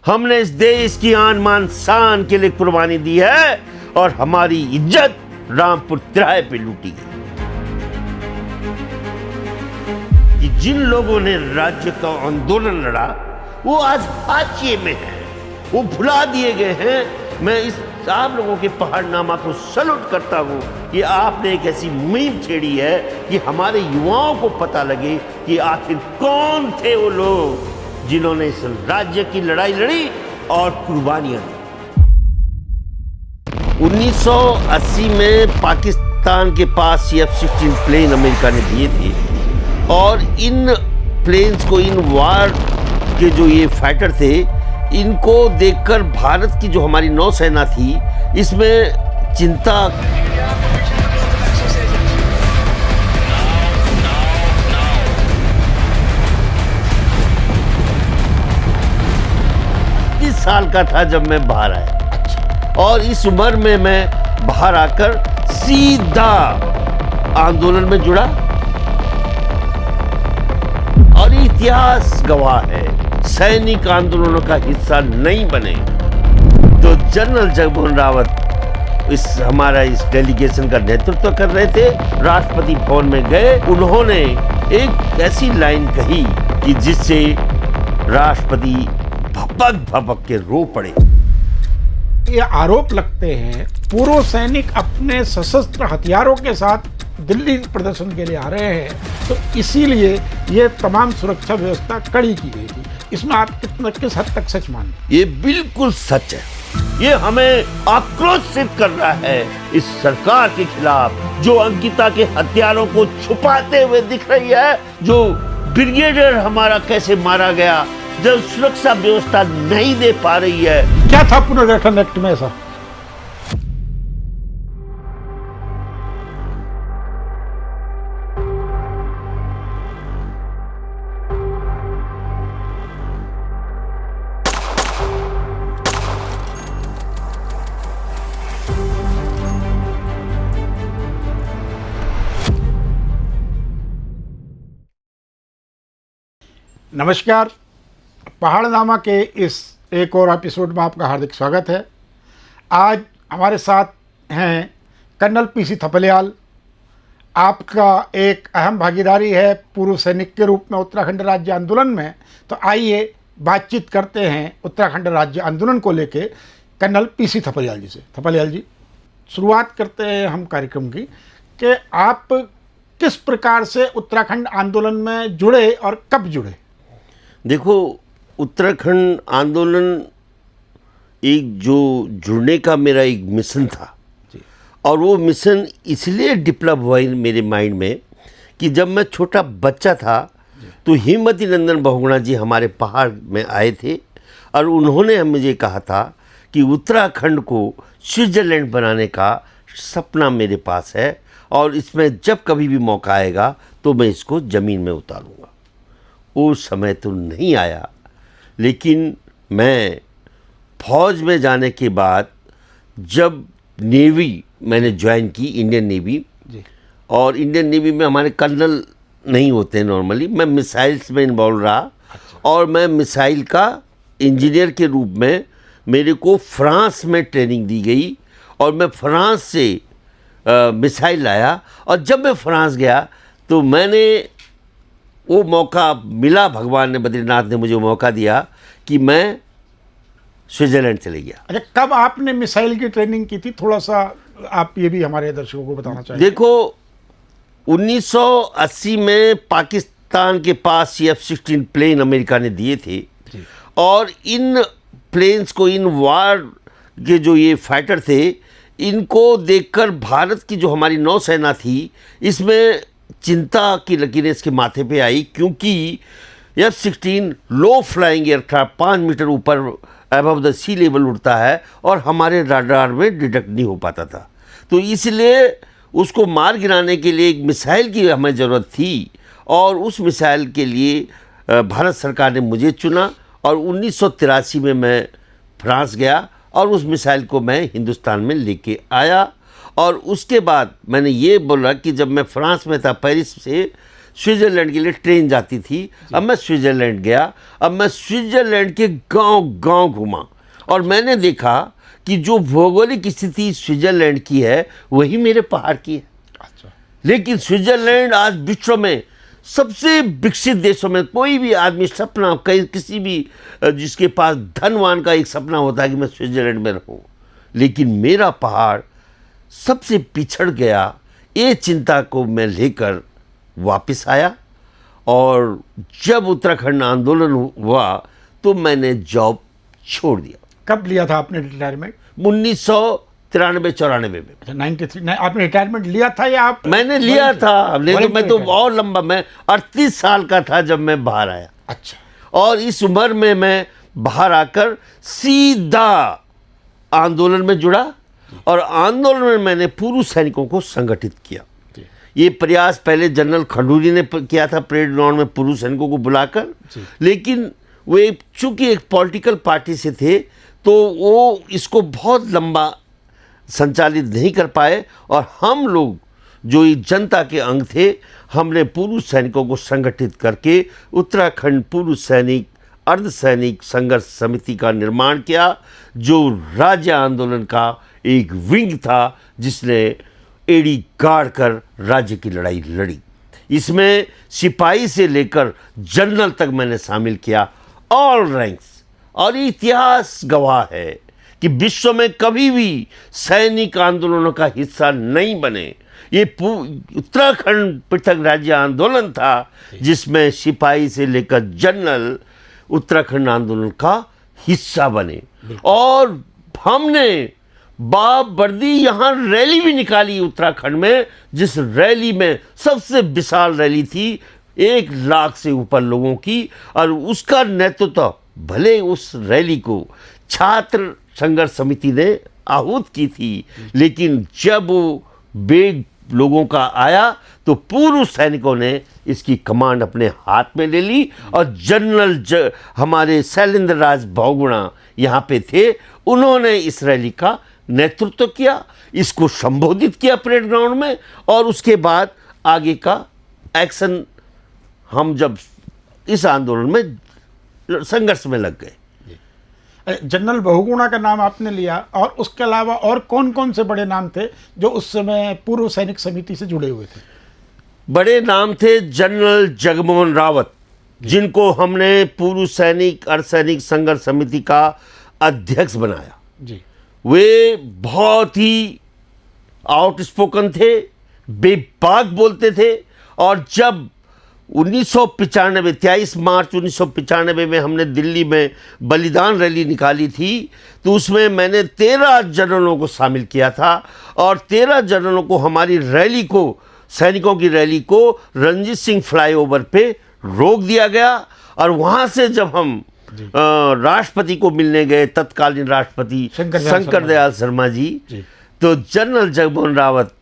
हमने इस देश की आन मान शान के लिए कुर्बानी दी है और हमारी इज्जत रामपुर तिराहे पे लूटी गई। कि जिन लोगों ने राज्य का आंदोलन लड़ा वो आज हाशिए में है, वो भुला दिए गए हैं। मैं इस आप लोगों के पहाड़नामा को सैल्यूट करता हूं कि आपने एक ऐसी मुहिम छेड़ी है कि हमारे युवाओं को पता लगे कि आखिर कौन थे वो लोग जिन्होंने इस राज्य की लड़ाई लड़ी और कुर्बानियां दी। 1980 में पाकिस्तान के पास F-16 प्लेन अमेरिका ने दिए थे और इन प्लेन्स को, इन वार के जो ये फाइटर थे, इनको देखकर भारत की जो हमारी नौसेना थी इसमें चिंता इस साल का था जब मैं बाहर आया और इस उम्र में मैं बाहर आकर सीधा आंदोलन में जुड़ा और इतिहास गवाह है, सैनिक आंदोलनों का हिस्सा नहीं बने तो जनरल जगमोहन रावत हमारा इस डेलीगेशन का नेतृत्व कर रहे थे। राष्ट्रपति भवन में गए, उन्होंने एक ऐसी लाइन कही कि जिससे राष्ट्रपति भपक भपक के रो पड़े। ये आरोप लगते हैं पूर्व सैनिक अपने सशस्त्र हथियारों के साथ दिल्ली प्रदर्शन के लिए आ रहे हैं, तो इसीलिए ये तमाम सुरक्षा व्यवस्था कड़ी की गई थी। इसमें आप किस हद तक सच मानते? ये बिल्कुल सच है। ये हमें आक्रोशित कर रहा है इस सरकार के खिलाफ जो अंकिता के हथियारों को छुपाते हुए दिख रही है, जो ब्रिगेडियर हमारा कैसे मारा गया, जब सुरक्षा व्यवस्था नहीं दे पा रही है। क्या था पुनर्गठन एक्ट में ऐसा? नमस्कार, पहाड़नामा के इस एक और एपिसोड में आपका हार्दिक स्वागत है। आज हमारे साथ हैं कर्नल पीसी थपलियाल। आपका एक अहम भागीदारी है पूर्व सैनिक के रूप में उत्तराखंड राज्य आंदोलन में, तो आइए बातचीत करते हैं उत्तराखंड राज्य आंदोलन को लेके कर्नल पीसी थपलियाल जी से। थपलियाल जी, शुरुआत करते हैं हम कार्यक्रम की कि आप किस प्रकार से उत्तराखंड आंदोलन में जुड़े और कब जुड़े? देखो, उत्तराखंड आंदोलन एक जो जुड़ने का मेरा एक मिशन था और वो मिशन इसलिए डेवलप हुआ मेरे माइंड में कि जब मैं छोटा बच्चा था तो हिम्मती नंदन बहुगुणा जी हमारे पहाड़ में आए थे और उन्होंने मुझे कहा था कि उत्तराखंड को स्विट्ज़रलैंड बनाने का सपना मेरे पास है और इसमें जब कभी भी मौका आएगा तो मैं इसको ज़मीन में उतारूँगा। वो समय तो नहीं आया, लेकिन मैं फौज में जाने के बाद जब नेवी मैंने ज्वाइन की, इंडियन नेवी, और इंडियन नेवी में हमारे कर्नल नहीं होते नॉर्मली, मैं मिसाइल्स में इन्वॉल्व रहा और मैं मिसाइल का इंजीनियर के रूप में मेरे को फ्रांस में ट्रेनिंग दी गई और मैं फ्रांस से मिसाइल लाया। और जब मैं फ्रांस गया तो मैंने वो मौका मिला, भगवान ने, बद्रीनाथ ने मुझे मौका दिया कि मैं स्विट्ज़रलैंड चले गया। अच्छा, कब आपने मिसाइल की ट्रेनिंग की थी? थोड़ा सा आप ये भी हमारे दर्शकों को बताना चाहिए। देखो, 1980 में पाकिस्तान के पास F-16 प्लेन अमेरिका ने दिए थे और इन प्लेन्स को, इन वार के जो ये फाइटर थे, इनको देखकर भारत की जो हमारी नौसेना थी इसमें चिंता की लकीरें इसके माथे पे आई, क्योंकि F-16 लो फ्लाइंग एयरक्राफ्ट 5 मीटर ऊपर अबव द सी लेवल उड़ता है और हमारे राडार में डिटेक्ट नहीं हो पाता था। तो इसलिए उसको मार गिराने के लिए एक मिसाइल की हमें ज़रूरत थी और उस मिसाइल के लिए भारत सरकार ने मुझे चुना और 1983 में मैं फ्रांस गया और उस मिसाइल को मैं हिंदुस्तान में लेके आया। और उसके बाद मैंने ये बोला कि जब मैं फ्रांस में था, पेरिस से स्विट्ज़रलैंड के लिए ट्रेन जाती थी। अब मैं स्विट्ज़रलैंड गया, अब मैं स्विट्ज़रलैंड के गांव-गांव घूमा और मैंने देखा कि जो भौगोलिक स्थिति स्विट्ज़रलैंड की है वही मेरे पहाड़ की है। अच्छा। लेकिन स्विट्ज़रलैंड आज विश्व में सबसे विकसित देशों में, कोई भी आदमी सपना, कहीं किसी भी जिसके पास धनवान का एक सपना होता है कि मैं स्विट्ज़रलैंड में रहूं, लेकिन मेरा पहाड़ सबसे पिछड़ गया। ये चिंता को मैं लेकर वापस आया और जब उत्तराखंड आंदोलन हुआ तो मैंने जॉब छोड़ दिया। कब लिया था आपने रिटायरमेंट? 1993-94 में। अच्छा, 93 नहीं, आपने रिटायरमेंट लिया था या आप? मैंने लिया था, नहीं तो मैं तो रिटायरमेंट? और लंबा, मैं 38 साल का था जब मैं बाहर आया अच्छा। और इस उम्र में मैं बाहर आकर सीधा आंदोलन में जुड़ा और आंदोलन में मैंने पूर्व सैनिकों को संगठित किया। जी। ये प्रयास पहले जनरल खंडूरी ने किया था परेड ग्राउंड में पूर्व सैनिकों को बुलाकर, जी। लेकिन वे चूंकि एक पॉलिटिकल पार्टी से थे तो वो इसको बहुत लंबा संचालित नहीं कर पाए और हम लोग जो ये जनता के अंग थे, हमने पूर्व सैनिकों को संगठित करके उत्तराखंड पूर्व सैनिक अर्धसैनिक संघर्ष समिति का निर्माण किया, जो राज्य आंदोलन का एक विंग था जिसने एड़ी गाड़ कर राज्य की लड़ाई लड़ी। इसमें सिपाही से लेकर जनरल तक मैंने शामिल किया, ऑल रैंक्स। और इतिहास गवाह है कि विश्व में कभी भी सैनिक आंदोलनों का हिस्सा नहीं बने। ये उत्तराखंड पृथक राज्य आंदोलन था जिसमें सिपाही से लेकर जनरल उत्तराखंड आंदोलन का हिस्सा बने। और हमने बाप बर्दी यहाँ रैली भी निकाली उत्तराखंड में, जिस रैली में सबसे विशाल रैली थी, 1 लाख से ऊपर लोगों की, और उसका नेतृत्व भले उस रैली को छात्र संघर्ष समिति ने आहूत की थी, लेकिन जब वो बेग लोगों का आया तो पूर्व सैनिकों ने इसकी कमांड अपने हाथ में ले ली और जनरल हमारे शैलेंद्र राज बहुगुणा यहाँ पे थे, उन्होंने इस रैली का नेतृत्व किया, इसको संबोधित किया परेड ग्राउंड में, और उसके बाद आगे का एक्शन हम जब इस आंदोलन में संघर्ष में लग गए। जनरल बहुगुणा का नाम आपने लिया, और उसके अलावा और कौन कौन से बड़े नाम थे जो उस समय पूर्व सैनिक समिति से जुड़े हुए थे? बड़े नाम थे जनरल जगमोहन रावत, जिनको हमने पूर्व सैनिक अर्धसैनिक संघर्ष समिति का अध्यक्ष बनाया। जी। वे बहुत ही आउटस्पोकन थे, बेबाक बोलते थे, और जब 1995 23 मार्च 1995 में हमने दिल्ली में बलिदान रैली निकाली थी, तो उसमें मैंने 13 जनरलों को शामिल किया था, और 13 जनरलों को हमारी रैली को, सैनिकों की रैली को रणजीत सिंह फ्लाईओवर पे रोक दिया गया। और वहाँ से जब हम राष्ट्रपति को मिलने गए, तत्कालीन राष्ट्रपति शंकर दयाल शर्मा जी, तो जनरल जगमोहन रावत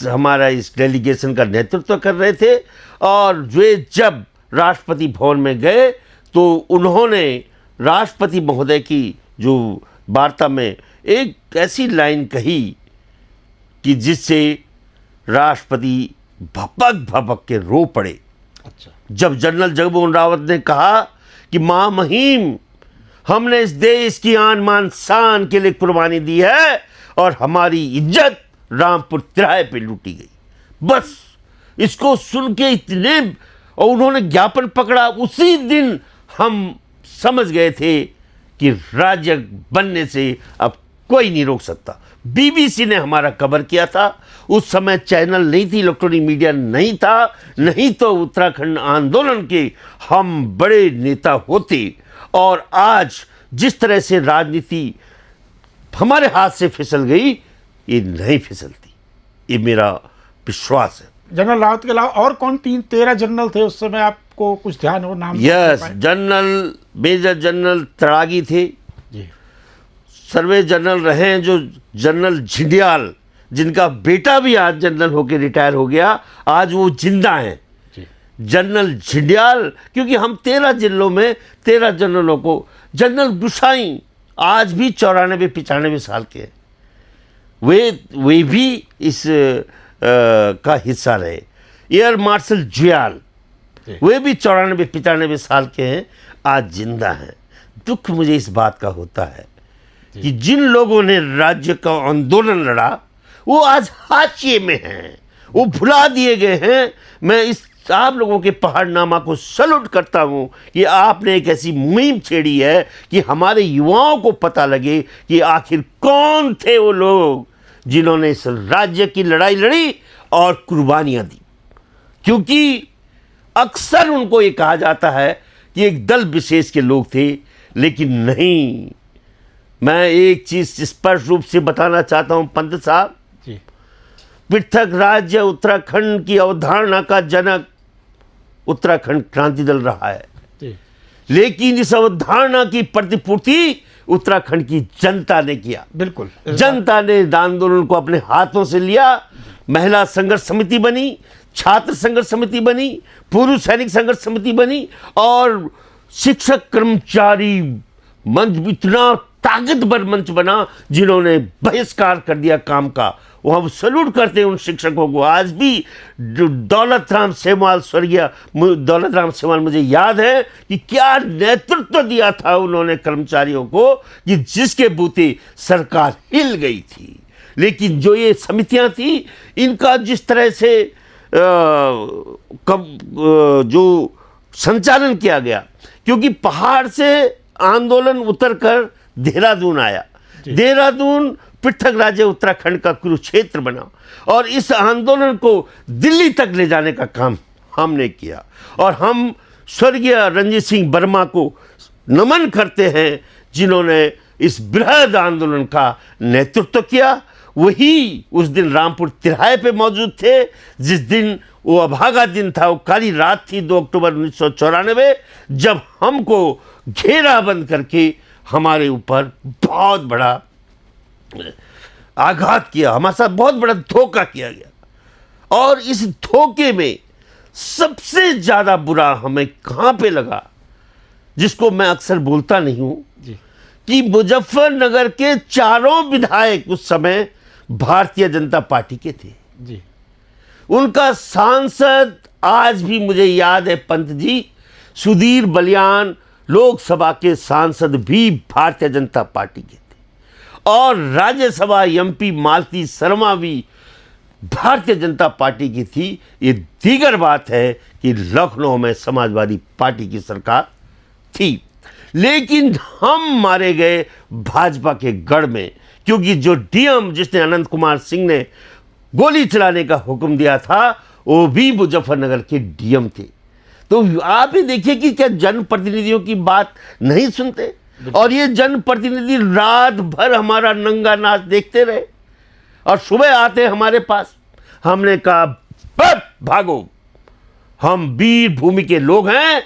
हमारा इस डेलीगेशन का नेतृत्व कर रहे थे, और वे जब राष्ट्रपति भवन में गए तो उन्होंने राष्ट्रपति महोदय की जो वार्ता में एक ऐसी लाइन कही कि जिससे राष्ट्रपति भपक भपक के रो पड़े। अच्छा। जब जनरल जगमोहन रावत ने कहा कि मां महिम, हमने इस देश की आन मान शान के लिए कुर्बानी दी है और हमारी इज्जत रामपुर तिराहे पे लूटी गई। बस इसको सुन के इतने, और उन्होंने ज्ञापन पकड़ा, उसी दिन हम समझ गए थे कि राज्य बनने से अब कोई नहीं रोक सकता। बीबीसी ने हमारा कवर किया था, उस समय चैनल नहीं थी, इलेक्ट्रॉनिक मीडिया नहीं था, नहीं तो उत्तराखंड आंदोलन के हम बड़े नेता होते। और आज जिस तरह से राजनीति हमारे हाथ से फिसल गई, ये नहीं फिसलती, ये मेरा विश्वास है। जनरल रावत के अलावा और कौन 13 जनरल थे उस समय, आपको कुछ ध्यान हो नाम? Yes, general major general Tadagi थे जी। सर्वे जनरल रहे हैं जो जनरल झिंडियाल, जिनका बेटा भी आज जनरल होकर रिटायर हो गया, आज वो जिंदा हैं। जनरल झिंडियाल, क्योंकि हम 13 जिलों में 13 जनरलों को, जनरल गुसाई आज भी 94-95 साल के हैं, वे भी इस का हिस्सा रहे। एयर मार्शल जुयाल, जी। वे भी 94-95 साल के हैं, आज जिंदा हैं। दुख मुझे इस बात का होता है कि जिन लोगों ने राज्य का आंदोलन लड़ा वो आज हाशिए में हैं, वो भुला दिए गए हैं। मैं इस आप लोगों के पहाड़नामा को सल्यूट करता हूं कि आपने एक ऐसी मुहिम छेड़ी है कि हमारे युवाओं को पता लगे कि आखिर कौन थे वो लोग जिन्होंने इस राज्य की लड़ाई लड़ी और कुर्बानियां दी। क्योंकि अक्सर उनको ये कहा जाता है कि एक दल विशेष के लोग थे, लेकिन नहीं। मैं एक चीज स्पष्ट रूप से बताना चाहता हूं पंत साहब, जी। पृथक राज्य उत्तराखंड की अवधारणा का जनक उत्तराखंड क्रांति दल रहा है, जी। लेकिन इस अवधारणा की प्रतिपूर्ति उत्तराखंड की जनता ने किया। बिल्कुल। जनता ने आंदोलन को अपने हाथों से लिया। महिला संघर्ष समिति बनी, छात्र संघर्ष समिति बनी, पूर्व सैनिक संघर्ष समिति बनी और शिक्षक कर्मचारी मंच इतना ताकतवर मंच बना जिन्होंने बहिष्कार कर दिया काम का। वो हम सल्यूट करते हैं उन शिक्षकों को। आज भी दौलत राम सेमवाल, स्वर्गीय दौलत राम सेमवाल, मुझे याद है कि क्या नेतृत्व दिया था उन्होंने कर्मचारियों को कि जिसके बूते सरकार हिल गई थी। लेकिन जो ये समितियां थी, इनका जिस तरह से जो संचालन किया गया, क्योंकि पहाड़ से आंदोलन उतरकर देहरादून आया, देहरादून पृथक राज्य उत्तराखंड का कुरुक्षेत्र बना और इस आंदोलन को दिल्ली तक ले जाने का काम हमने किया। और हम स्वर्गीय रणजीत सिंह वर्मा को नमन करते हैं जिन्होंने इस बृहद आंदोलन का नेतृत्व किया। वही उस दिन रामपुर तिराहे पे मौजूद थे जिस दिन वो अभागा दिन था, वो काली रात थी 2 अक्टूबर 1994, जब हमको घेराबंद करके हमारे ऊपर बहुत बड़ा आघात किया, हमारे साथ बहुत बड़ा धोखा किया गया। और इस धोखे में सबसे ज्यादा बुरा हमें कहां पे लगा, जिसको मैं अक्सर बोलता नहीं हूं, कि मुजफ्फरनगर के चारों विधायक उस समय भारतीय जनता पार्टी के थे। जी। उनका सांसद आज भी मुझे याद है पंत जी, सुधीर बलियान लोकसभा के सांसद भी भारतीय जनता पार्टी के थे और राज्यसभा एमपी मालती शर्मा भी भारतीय जनता पार्टी की थी। ये दीगर बात है कि लखनऊ में समाजवादी पार्टी की सरकार थी, लेकिन हम मारे गए भाजपा के गढ़ में, क्योंकि जो डीएम जिसने अनंत कुमार सिंह ने गोली चलाने का हुक्म दिया था वो भी मुजफ्फरनगर के डीएम थे। तो आप ही देखिए कि क्या जनप्रतिनिधियों की बात नहीं सुनते। और ये जनप्रतिनिधि रात भर हमारा नंगा नाच देखते रहे और सुबह आते हमारे पास। हमने कहा भागो, हम वीर भूमि के लोग हैं,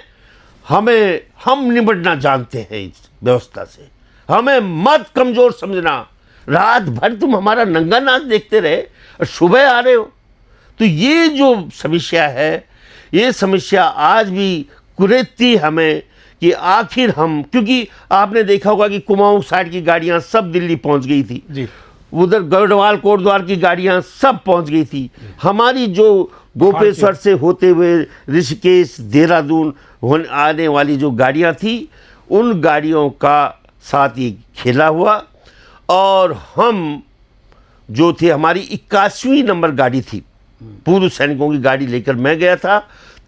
हम निपटना जानते हैं इस व्यवस्था से, हमें मत कमजोर समझना। रात भर तुम हमारा नंगा नाच देखते रहे और सुबह आ रहे हो। तो ये जो समस्या है, ये समस्या आज भी कुरेदती हमें कि आखिर हम, क्योंकि आपने देखा होगा कि कुमाऊं साइड की गाड़ियां सब दिल्ली पहुंच गई थी जी। उधर गढ़वाल कोटद्वार की गाड़ियां सब पहुंच गई थी। हमारी जो गोपेश्वर से होते हुए ऋषिकेश देहरादून आने वाली जो गाड़ियां थी, उन गाड़ियों का साथ ही खेला हुआ। और हम जो थे, हमारी 81वीं नंबर गाड़ी थी, पूर्व सैनिकों की गाड़ी लेकर मैं गया था,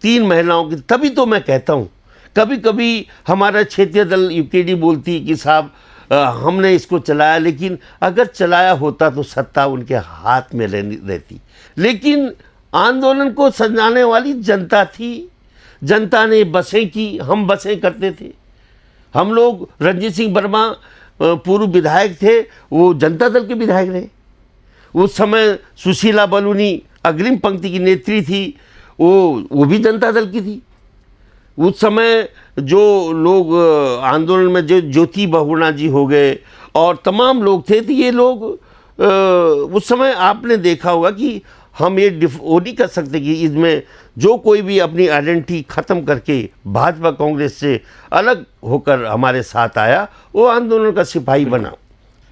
3 महिलाओं की। तभी तो मैं कहता हूँ, कभी कभी हमारा क्षेत्रीय दल यूकेडी बोलती कि साहब हमने इसको चलाया, लेकिन अगर चलाया होता तो सत्ता उनके हाथ में रहती। लेकिन आंदोलन को सजाने वाली जनता थी, जनता ने बसें की, हम बसें करते थे। हम लोग, रणजीत सिंह वर्मा पूर्व विधायक थे, वो जनता दल के विधायक रहे। उस समय सुशीला बलूनी अग्रिम पंक्ति की नेत्री थी, वो भी जनता दल की थी। उस समय जो लोग आंदोलन में, जो ज्योति बहुगुणा जी हो गए और तमाम लोग थे, तो ये लोग उस समय आपने देखा होगा कि हम ये वो नहीं कर सकते कि इसमें जो कोई भी अपनी आइडेंटिटी ख़त्म करके भाजपा कांग्रेस से अलग होकर हमारे साथ आया, वो आंदोलन का सिपाही बना।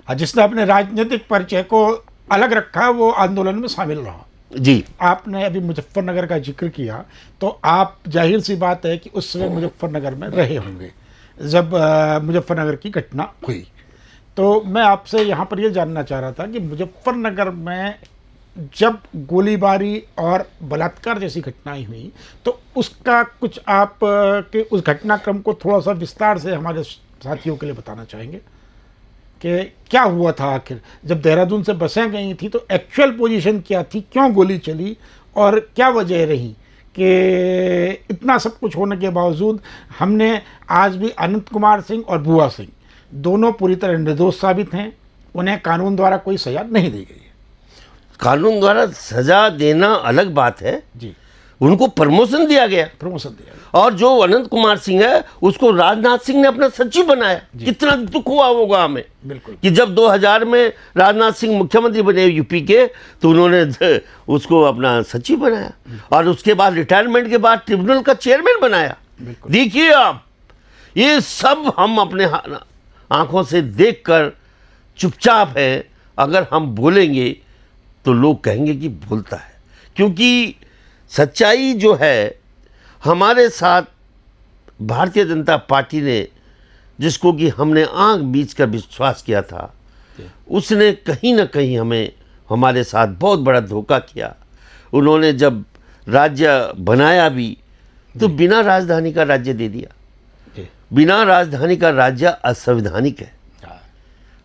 जिसने अपने राजनीतिक परिचय को अलग रखा वो आंदोलन में शामिल रहा। जी, आपने अभी मुजफ्फरनगर का जिक्र किया, तो आप जाहिर सी बात है कि उस समय मुजफ्फरनगर में रहे होंगे जब मुजफ्फरनगर की घटना हुई। तो मैं आपसे यहाँ पर ये जानना चाह रहा था कि मुजफ्फरनगर में जब गोलीबारी और बलात्कार जैसी घटनाएं हुई, तो उसका कुछ आप के उस घटनाक्रम को थोड़ा सा विस्तार से हमारे साथियों के लिए बताना चाहेंगे कि क्या हुआ था आखिर जब देहरादून से बसें गई थी, तो एक्चुअल पोजीशन क्या थी, क्यों गोली चली और क्या वजह रही कि इतना सब कुछ होने के बावजूद हमने आज भी अनंत कुमार सिंह और बुआ सिंह दोनों पूरी तरह निर्दोष साबित हैं, उन्हें कानून द्वारा कोई सजा नहीं दी गई है। कानून द्वारा सजा देना अलग बात है जी, उनको प्रमोशन दिया गया, प्रमोशन दिया गया। और जो अनंत कुमार सिंह है उसको राजनाथ सिंह ने अपना सचिव बनाया। कितना दुख हुआ होगा हमें बिल्कुल कि जब 2000 में राजनाथ सिंह मुख्यमंत्री बने यूपी के, तो उन्होंने उसको अपना सचिव बनाया और उसके बाद रिटायरमेंट के बाद ट्रिब्यूनल का चेयरमैन बनाया। देखिए आप, ये सब हम अपने आंखों से देखकर चुपचाप है। अगर हम बोलेंगे तो लोग कहेंगे कि बोलता है, क्योंकि सच्चाई जो है हमारे साथ भारतीय जनता पार्टी ने, जिसको कि हमने आंख बीच कर विश्वास किया था, उसने कहीं ना कहीं हमें हमारे साथ बहुत बड़ा धोखा किया। उन्होंने जब राज्य बनाया भी तो बिना राजधानी का राज्य दे दिया। बिना राजधानी का राज्य असंवैधानिक है।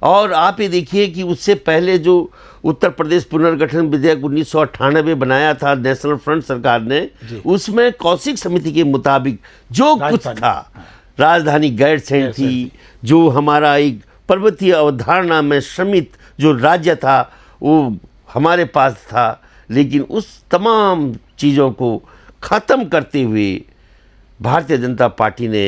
और आप ये देखिए कि उससे पहले जो उत्तर प्रदेश पुनर्गठन विधेयक 1998 बनाया था नेशनल फ्रंट सरकार ने, उसमें कौशिक समिति के मुताबिक जो कुछ था, राजधानी गैरसैंण थी, जो हमारा एक पर्वतीय अवधारणा में श्रमित जो राज्य था वो हमारे पास था, लेकिन उस तमाम चीज़ों को ख़त्म करते हुए भारतीय जनता पार्टी ने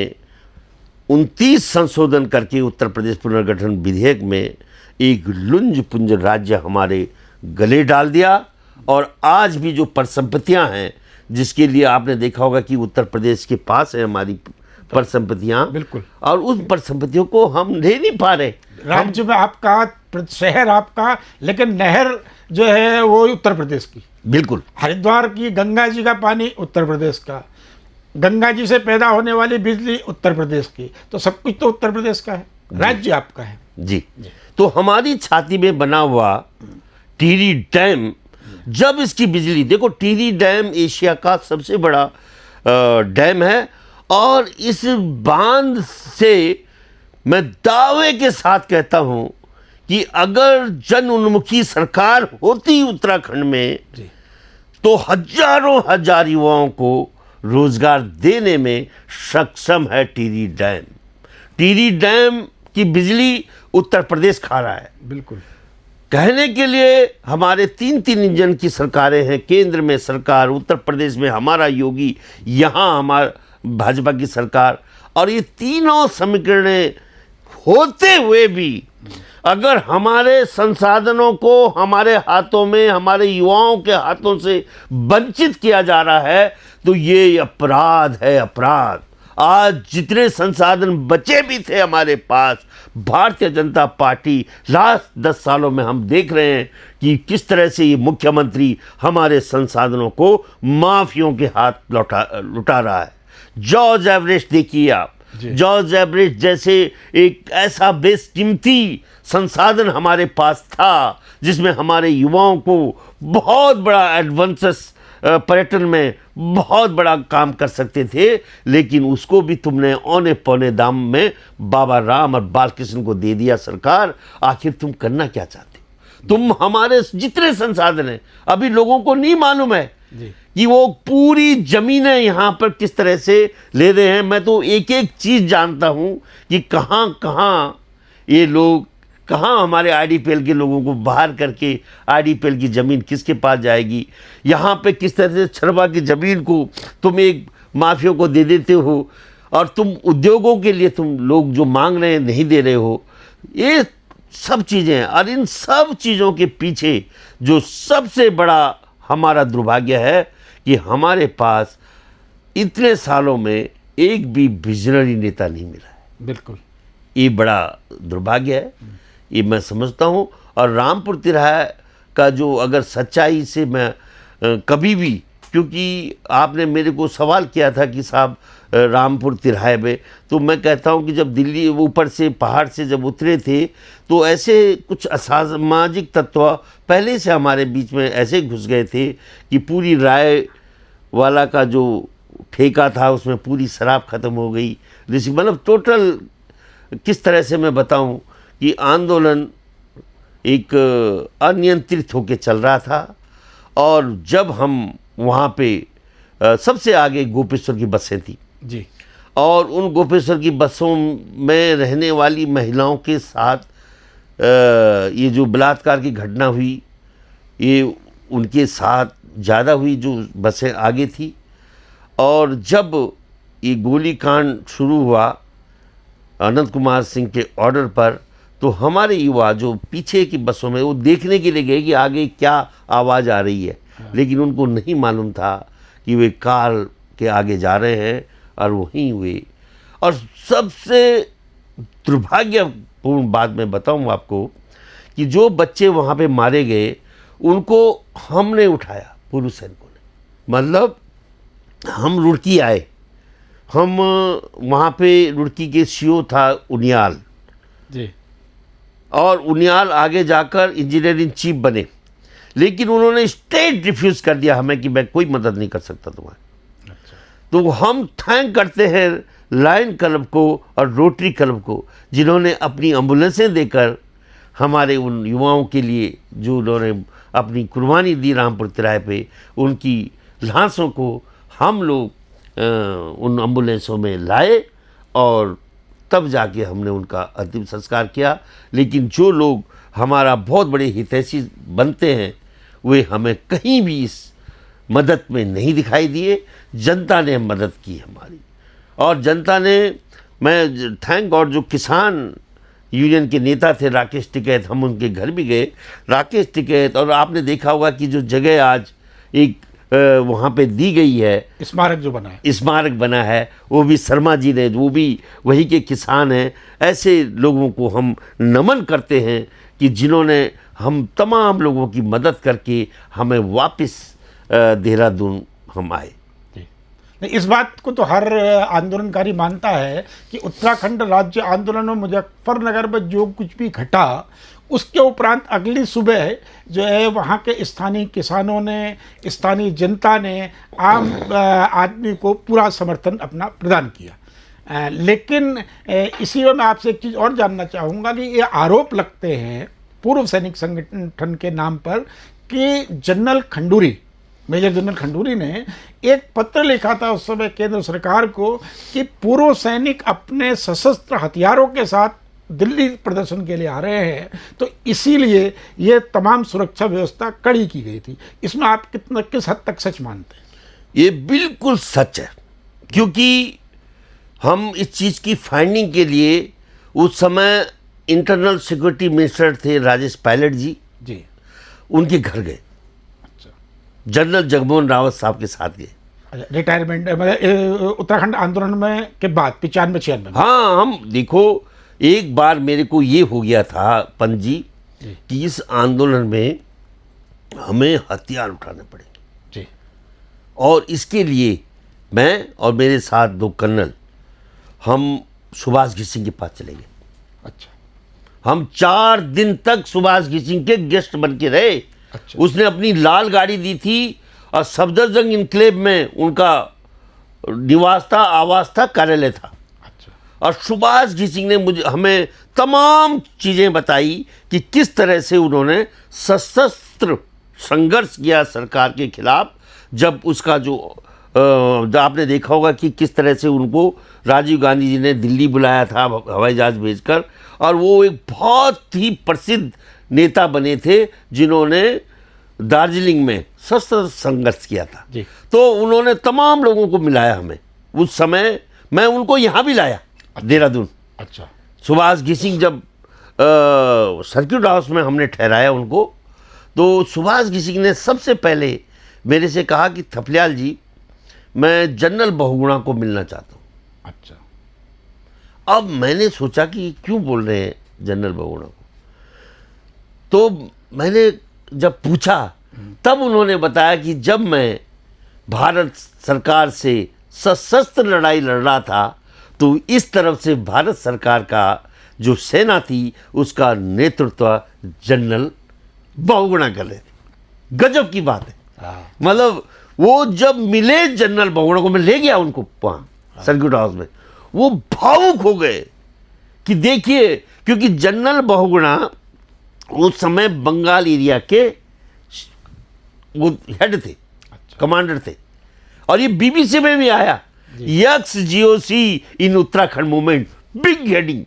29 संशोधन करके उत्तर प्रदेश पुनर्गठन विधेयक में एक लुंज पुंज राज्य हमारे गले डाल दिया। और आज भी जो परिसंपत्तियां हैं, जिसके लिए आपने देखा होगा कि उत्तर प्रदेश के पास है हमारी परिसंपत्तियां, बिल्कुल, और उन परिसंपत्तियों को हम ले नहीं पा रहे। राज्य में आपका, शहर आपका, लेकिन नहर जो है वो उत्तर प्रदेश की। बिल्कुल, हरिद्वार की गंगा जी का पानी उत्तर प्रदेश का, गंगा जी से पैदा होने वाली बिजली उत्तर प्रदेश की, तो सब कुछ तो उत्तर प्रदेश का है, राज्य आपका है। जी, तो हमारी छाती में बना हुआ टिहरी डैम, जब इसकी बिजली, देखो टिहरी डैम एशिया का सबसे बड़ा डैम है, और इस बांध से मैं दावे के साथ कहता हूं कि अगर जन उन्मुखी सरकार होती उत्तराखंड में, तो हजारों हजार युवाओं को रोजगार देने में सक्षम है टिहरी डैम। टिहरी डैम की बिजली उत्तर प्रदेश खा रहा है। बिल्कुल, कहने के लिए हमारे 3-3 इंजन की सरकारें हैं, केंद्र में सरकार, उत्तर प्रदेश में हमारा योगी, यहाँ हमारा भाजपा की सरकार, और ये तीनों समीकरणें होते हुए भी अगर हमारे संसाधनों को हमारे हाथों में, हमारे युवाओं के हाथों से वंचित किया जा रहा है, तो ये अपराध है, अपराध। आज जितने संसाधन बचे भी थे हमारे पास, भारतीय जनता पार्टी लास्ट 10 सालों में हम देख रहे हैं कि किस तरह से ये मुख्यमंत्री हमारे संसाधनों को माफियों के हाथ लुटा रहा है। जॉर्ज एवरेस्ट देखिए आप, जॉर्ज एवरेस्ट जैसे एक ऐसा बेशकीमती संसाधन हमारे पास था, जिसमें हमारे युवाओं को बहुत बड़ा एडवांसेस पर्यटन में बहुत बड़ा काम कर सकते थे, लेकिन उसको भी तुमने औने पौने दाम में बाबा राम और बालकृष्ण को दे दिया सरकार। आखिर तुम करना क्या चाहते हो? तुम हमारे जितने संसाधन हैं, अभी लोगों को नहीं मालूम है कि वो पूरी जमीनें यहाँ पर किस तरह से ले रहे हैं। मैं तो एक एक चीज़ जानता हूँ कि कहाँ कहाँ ये लोग, कहाँ हमारे आईडीपीएल के लोगों को बाहर करके आईडीपीएल की ज़मीन किसके पास जाएगी, यहाँ पे किस तरह से छरबा की ज़मीन को तुम एक माफियों को दे देते हो, और तुम उद्योगों के लिए तुम लोग जो मांग रहे हैं नहीं दे रहे हो। ये सब चीज़ें हैं, और इन सब चीज़ों के पीछे जो सबसे बड़ा हमारा दुर्भाग्य है कि हमारे पास इतने सालों में एक भी विजनरी नेता नहीं मिला है। बिल्कुल, ये बड़ा दुर्भाग्य है, ये मैं समझता हूँ। और रामपुर तिराहा का जो, अगर सच्चाई से मैं कभी भी, क्योंकि आपने मेरे को सवाल किया था कि साहब रामपुर तिराहे में, तो मैं कहता हूं कि जब दिल्ली ऊपर से पहाड़ से जब उतरे थे तो ऐसे कुछ असामाजिक तत्व पहले से हमारे बीच में ऐसे घुस गए थे कि पूरी राय वाला का जो ठेका था उसमें पूरी शराब ख़त्म हो गई। मतलब टोटल किस तरह से मैं बताऊं कि आंदोलन एक अनियंत्रित होकर चल रहा था। और जब हम वहाँ पे सबसे आगे गोपेश्वर की बसें थी जी, और उन गोपेश्वर की बसों में रहने वाली महिलाओं के साथ ये जो बलात्कार की घटना हुई, ये उनके साथ ज़्यादा हुई जो बसें आगे थी। और जब ये गोली कांड शुरू हुआ अनंत कुमार सिंह के ऑर्डर पर, तो हमारे युवा जो पीछे की बसों में वो देखने के लिए गए कि आगे क्या आवाज़ आ रही है, लेकिन उनको नहीं मालूम था कि वे कार के आगे जा रहे हैं और वहीं हुए। और सबसे दुर्भाग्यपूर्ण बात मैं बताऊं आपको कि जो बच्चे वहाँ पे मारे गए उनको हमने उठाया, पूर्व सैनिकों ने। मतलब हम रुड़की आए, हम वहाँ पे रुड़की के सीओ था उनियाल जी, और उनियाल आगे जाकर इंजीनियर इन चीफ बने, लेकिन उन्होंने स्टेट रिफ्यूज़ कर दिया हमें कि मैं कोई मदद नहीं कर सकता तुम्हारी। तो हम थैंक करते हैं लायन क्लब को और रोटरी क्लब को, जिन्होंने अपनी एम्बुलेंसें देकर हमारे उन युवाओं के लिए जो उन्होंने अपनी कुर्बानी दी रामपुर तिराहे पे, उनकी लाशों को हम लोग उन एम्बुलेंसों में लाए और तब जाके हमने उनका अंतिम संस्कार किया। लेकिन जो लोग हमारा बहुत बड़े हितैषी बनते हैं वे हमें कहीं भी इस मदद में नहीं दिखाई दिए। जनता ने मदद की हमारी, और जनता ने, मैं थैंक गॉड जो किसान यूनियन के नेता थे राकेश टिकैत, हम उनके घर भी गए। राकेश टिकैत, और आपने देखा होगा कि जो जगह आज एक वहाँ पे दी गई है, स्मारक जो बना है, स्मारक बना है, वो भी शर्मा जी ने, वो भी वही के किसान हैं। ऐसे लोगों को हम नमन करते हैं कि जिन्होंने हम तमाम लोगों की मदद करके हमें वापस देहरादून हम आए। नहीं, इस बात को तो हर आंदोलनकारी मानता है कि उत्तराखंड राज्य आंदोलन में मुजफ्फरनगर में जो कुछ भी घटा, उसके उपरांत अगली सुबह जो है वहाँ के स्थानीय किसानों ने, स्थानीय जनता ने, आम आदमी को पूरा समर्थन अपना प्रदान किया। लेकिन इसी में मैं आपसे एक चीज़ और जानना चाहूँगा कि ये आरोप लगते हैं पूर्व सैनिक संगठन के नाम पर कि general Khanduri, major general Khanduri ने एक पत्र लिखा था उस समय केंद्र सरकार को कि पूर्व सैनिक अपने सशस्त्र हथियारों के साथ दिल्ली प्रदर्शन के लिए आ रहे हैं, तो इसीलिए ये तमाम सुरक्षा व्यवस्था कड़ी की गई थी। इसमें आप किस हद तक सच मानते हैं? ये बिल्कुल सच है, क्योंकि हम इस चीज़ की फाइंडिंग के लिए उस समय इंटरनल सिक्योरिटी मिनिस्टर थे राजेश पायलट जी, उनके घर गए। जनरल जगमोहन रावत साहब के साथ गए। रिटायरमेंट मतलब उत्तराखंड आंदोलन में के बाद 95-96 में। हाँ, हम देखो एक बार मेरे को ये हो गया था पंत जी कि इस आंदोलन में हमें हथियार उठाने पड़ेंगे जी, और इसके लिए मैं और मेरे साथ 2 कर्नल हम सुभाष घिसिंग के पास चले गए। अच्छा, हम 4 दिन तक सुभाष घिसिंग के गेस्ट बन के रहे। अच्छा, उसने अपनी लाल गाड़ी दी थी और सफदरजंग इनक्लेव में उनका निवास था, आवास था, कार्यालय था। अच्छा, और सुभाष घिसिंग ने हमें तमाम चीज़ें बताई कि किस तरह से उन्होंने सशस्त्र संघर्ष किया सरकार के खिलाफ। जब उसका जो आपने देखा होगा कि किस तरह से उनको राजीव गांधी जी ने दिल्ली बुलाया था हवाई जहाज भेजकर, और वो एक बहुत ही प्रसिद्ध नेता बने थे जिन्होंने दार्जिलिंग में सशस्त्र संघर्ष किया था जी। तो उन्होंने तमाम लोगों को मिलाया हमें उस समय। मैं उनको यहाँ भी लाया, देहरादून। अच्छा, सुभाष घिसिंग जब सर्किट हाउस में हमने ठहराया उनको, तो सुभाष घिसिंग ने सबसे पहले मेरे से कहा कि थपलियाल जी, मैं जनरल बहुगुणा को मिलना चाहता हूँ। अच्छा, अब मैंने सोचा कि क्यों बोल रहे हैं जनरल बहुगुणा को, तो मैंने जब पूछा तब उन्होंने बताया कि जब मैं भारत सरकार से सशस्त्र लड़ाई लड़ रहा था तो इस तरफ से भारत सरकार का जो सेना थी उसका नेतृत्व जनरल बहुगुणा कर रहे थे। गजब की बात है। मतलब वो जब मिले जनरल बहुगुणा को, मैं ले गया उनको वहाँ सर्किट हाउस में, वो भावुक हो गए कि देखिए, क्योंकि जनरल बहुगुणा उस समय बंगाल एरिया के वो हेड थे, कमांडर थे, और ये बीबीसी में भी आया, यक्स GOC in Uttarakhand movement, big heading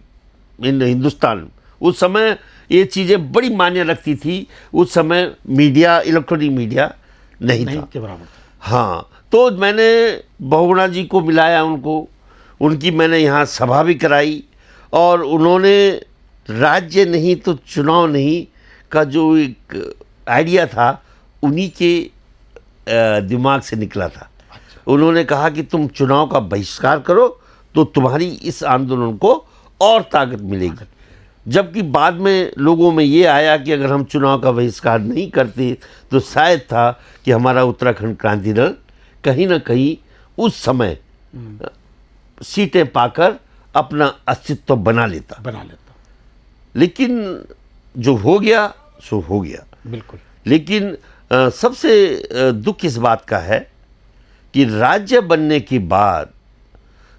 in Hindustan. उस समय ये चीज़ें बड़ी मान्य रखती थी। उस समय मीडिया, इलेक्ट्रॉनिक मीडिया नहीं था के बराबर। हाँ, तो मैंने बहुगुणा जी को मिलाया, उनकी मैंने यहाँ सभा भी कराई, और उन्होंने राज्य नहीं तो चुनाव नहीं का जो एक आइडिया था उन्हीं के दिमाग से निकला था। उन्होंने कहा कि तुम चुनाव का बहिष्कार करो तो तुम्हारी इस आंदोलन को और ताकत मिलेगी। जबकि बाद में लोगों में ये आया कि अगर हम चुनाव का बहिष्कार नहीं करते तो शायद था कि हमारा उत्तराखंड क्रांति दल कहीं ना कहीं उस समय सीटें पाकर अपना अस्तित्व बना लेता। लेकिन जो हो गया सो हो गया। बिल्कुल। लेकिन सबसे दुख इस बात का है कि राज्य बनने के बाद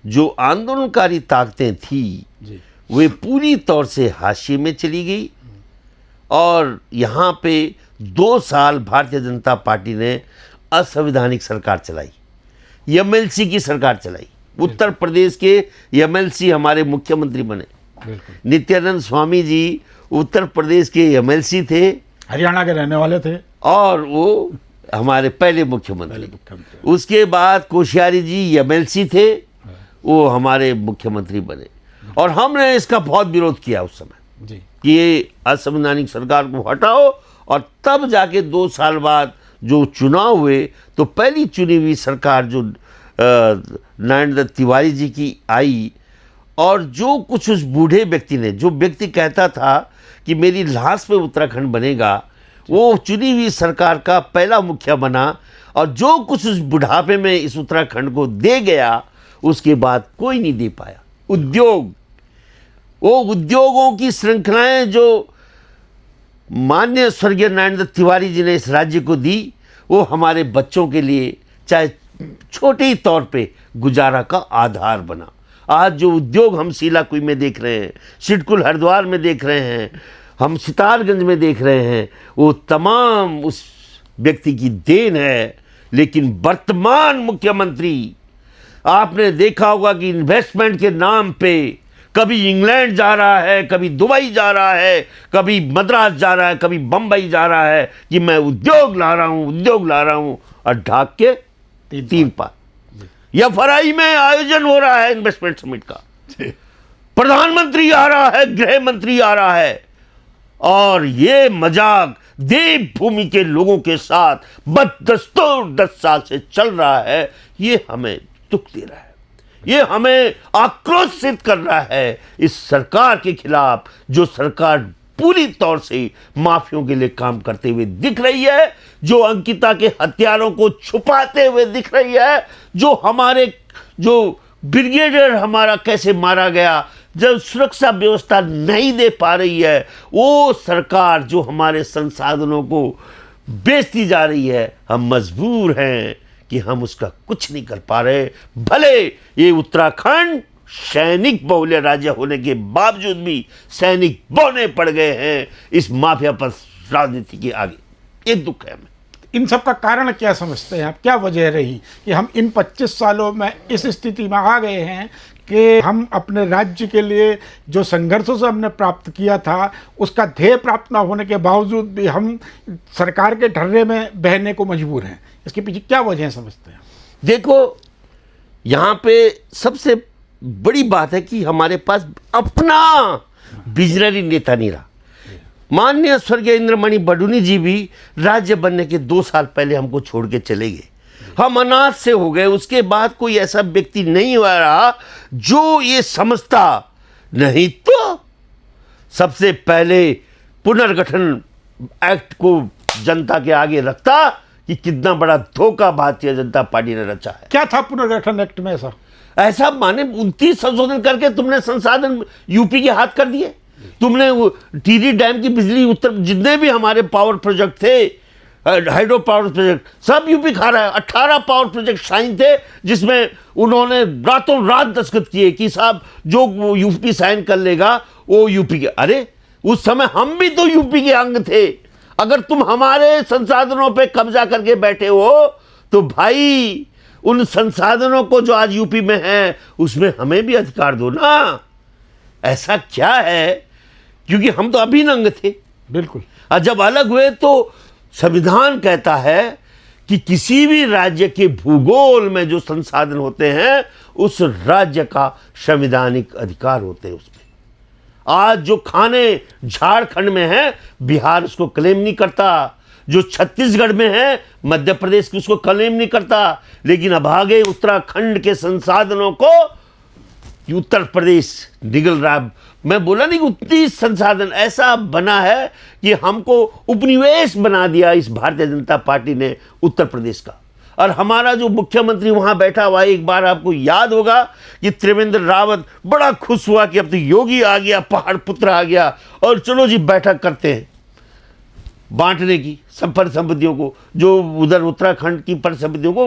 जो आंदोलनकारी ताकतें थी वे पूरी तौर से हाशिए में चली गई, और यहाँ पे 2 साल भारतीय जनता पार्टी ने असंवैधानिक सरकार चलाई, एमएलसी की सरकार चलाई। उत्तर प्रदेश के एमएलसी हमारे मुख्यमंत्री बने। नित्यानंद स्वामी जी उत्तर प्रदेश के एमएलसी थे, हरियाणा के रहने वाले थे, और वो हमारे पहले मुख्यमंत्री। उसके बाद कोश्यारी जी एमएलसी थे, वो हमारे मुख्यमंत्री बने। और हमने इसका बहुत विरोध किया उस समय कि ये असंवैधानिक सरकार को हटाओ, और तब जाके 2 साल बाद जो चुनाव हुए तो पहली चुनी हुई सरकार जो नारायण दत्त तिवारी जी की आई, और जो कुछ उस बूढ़े व्यक्ति ने, जो व्यक्ति कहता था कि मेरी लाश पे उत्तराखंड बनेगा, वो चुनी हुई सरकार का पहला मुखिया बना, और जो कुछ उस बुढ़ापे में इस उत्तराखंड को दे गया उसके बाद कोई नहीं दे पाया। उद्योग, वो उद्योगों की श्रृंखलाएं जो माननीय स्वर्गीय नारायण दत्त तिवारी जी ने इस राज्य को दी, वो हमारे बच्चों के लिए चाहे छोटे ही तौर पे गुजारा का आधार बना। आज जो उद्योग हम सीलाकुई में देख रहे हैं, सिडकुल हरिद्वार में देख रहे हैं, हम सितारगंज में देख रहे हैं, वो तमाम उस व्यक्ति की देन है। लेकिन वर्तमान मुख्यमंत्री, आपने देखा होगा कि इन्वेस्टमेंट के नाम पे कभी इंग्लैंड जा रहा है, कभी दुबई जा रहा है, कभी मद्रास जा रहा है, कभी बम्बई जा रहा है कि मैं उद्योग ला रहा हूँ, उद्योग ला रहा हूँ, और ढाक के 3 पार। या फराई में आयोजन हो रहा है इन्वेस्टमेंट समिट का, प्रधानमंत्री आ रहा है, गृह मंत्री आ रहा है, और ये मजाक देवभूमि के लोगों के साथ बददस्तूर 10 साल से चल रहा है। ये हमें दुख दे रहा है, ये हमें आक्रोशित कर रहा है इस सरकार के खिलाफ, जो सरकार पूरी तौर से माफियों के लिए काम करते हुए दिख रही है, जो अंकिता के हत्यारों को छुपाते हुए दिख रही है, जो हमारे जो ब्रिगेडियर हमारा कैसे मारा गया, जब सुरक्षा व्यवस्था नहीं दे पा रही है, वो सरकार जो हमारे संसाधनों को बेचती जा रही है, हम मजबूर हैं कि हम उसका कुछ नहीं कर पा रहे। भले ये उत्तराखंड सैनिक बहुल्य राज्य होने के बावजूद भी सैनिक बौने पड़ गए हैं इस माफिया पर राजनीति के आगे। एक दुख है हमें। इन सब का कारण क्या समझते हैं आप? क्या वजह रही कि हम इन 25 सालों में इस स्थिति में आ गए हैं कि हम अपने राज्य के लिए जो संघर्षों से हमने प्राप्त किया था उसका ध्येय प्राप्त न होने के बावजूद भी हम सरकार के ढर्रे में बहने को मजबूर हैं? इसके पीछे क्या वजह समझते हैं? देखो, यहाँ पे सबसे बड़ी बात है कि हमारे पास अपना विजनरी नेता नहीं रहा। माननीय स्वर्गीय इंद्रमणि बडूनी जी भी राज्य बनने के 2 साल पहले हमको छोड़ के चले गए। हम अनाथ से हो गए। उसके बाद कोई ऐसा व्यक्ति नहीं हुआ रहा जो ये समझता। नहीं तो सबसे पहले पुनर्गठन एक्ट को जनता के आगे रखता कि कितना बड़ा धोखा भारतीय जनता पार्टी ने रचा है। क्या था पुनर्गठन एक्ट में ऐसा? ऐसा माने 29 संशोधन करके तुमने संसाधन यूपी के हाथ कर दिए। तुमने वो टिहरी डैम की बिजली, उत्तर जितने भी हमारे पावर प्रोजेक्ट थे, हाइड्रो पावर प्रोजेक्ट, सब यूपी खा रहा है। 18 पावर प्रोजेक्ट साइन थे जिसमें उन्होंने रातों रात दस्तखत किए कि साहब जो यूपी साइन कर लेगा वो यूपी के। अरे उस समय हम भी तो यूपी के अंग थे। अगर तुम हमारे संसाधनों पे कब्जा करके बैठे हो तो भाई उन संसाधनों को जो आज यूपी में है उसमें हमें भी अधिकार दो ना। ऐसा क्या है, क्योंकि हम तो अभिन्न अंग थे। बिल्कुल। और जब अलग हुए तो संविधान कहता है कि किसी भी राज्य के भूगोल में जो संसाधन होते हैं उस राज्य का संवैधानिक अधिकार होते हैं उसमें। आज जो खाने झारखंड में है बिहार उसको क्लेम नहीं करता, जो छत्तीसगढ़ में है मध्य प्रदेश की उसको क्लेम नहीं करता, लेकिन अभागे उत्तराखंड के संसाधनों को उत्तर प्रदेश निगल रहा। मैं बोला नहीं, उतनी संसाधन ऐसा बना है कि हमको उपनिवेश बना दिया इस भारतीय जनता पार्टी ने उत्तर प्रदेश का। और हमारा जो मुख्यमंत्री वहां बैठा हुआ, एक बार आपको याद होगा कि त्रिवेंद्र रावत बड़ा खुश हुआ कि अब तो योगी आ गया, पहाड़ पुत्र आ गया और चलो जी बैठक करते हैं बांटने की सब परिसंपत्तियों को, जो उधर उत्तराखंड की परिसंपत्तियों को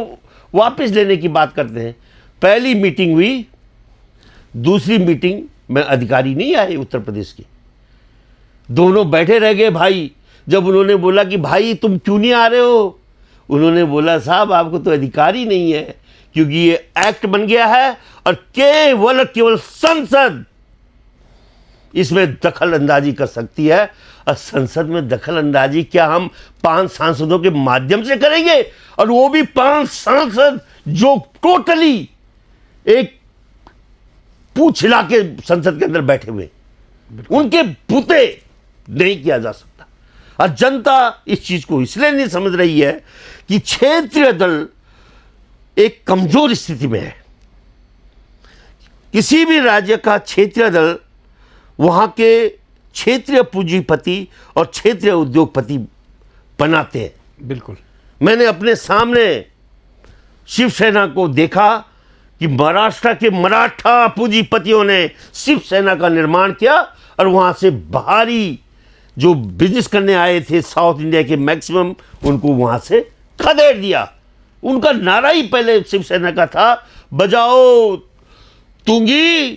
वापस लेने की बात करते हैं। पहली मीटिंग हुई, दूसरी मीटिंग में अधिकारी नहीं आए उत्तर प्रदेश के, दोनों बैठे रह गए भाई। जब उन्होंने बोला कि भाई तुम क्यों नहीं आ रहे हो, उन्होंने बोला साहब आपको तो अधिकारी नहीं है क्योंकि ये एक्ट बन गया है और केवल संसद इसमें दखल अंदाजी कर सकती है। और संसद में दखल अंदाजी क्या हम 5 सांसदों के माध्यम से करेंगे, और वो भी 5 सांसद जो टोटली एक पूछ हिला के संसद के अंदर बैठे हुए, उनके पुते नहीं किया जा सकता। और जनता इस चीज को इसलिए नहीं समझ रही है कि क्षेत्रीय दल एक कमजोर स्थिति में है। किसी भी राज्य का क्षेत्रीय दल वहां के क्षेत्रीय पूंजीपति और क्षेत्रीय उद्योगपति बनाते हैं। बिल्कुल। मैंने अपने सामने शिवसेना को देखा कि महाराष्ट्र के मराठा पूंजीपतियों ने शिवसेना का निर्माण किया और वहां से बाहरी जो बिजनेस करने आए थे साउथ इंडिया के मैक्सिमम, उनको वहां से खदेड़ दिया। उनका नारा ही पहले शिवसेना का था, बजाओ तुंगी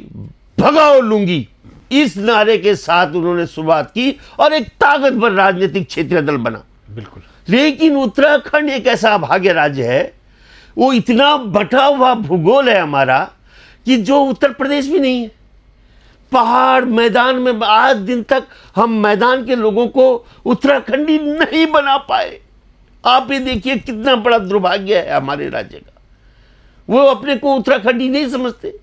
भगाओ लूंगी। इस नारे के साथ उन्होंने शुरुआत की और एक ताकतवर राजनीतिक क्षेत्रीय दल बना। बिल्कुल। लेकिन उत्तराखंड एक ऐसा अभाग्य राज्य है, वो इतना बटा हुआ भूगोल है हमारा कि जो उत्तर प्रदेश भी नहीं है। पहाड़ मैदान में आज दिन तक हम मैदान के लोगों को उत्तराखंडी नहीं बना पाए। आप ये देखिए कितना बड़ा दुर्भाग्य है हमारे राज्य का, वो अपने को उत्तराखंडी नहीं समझते।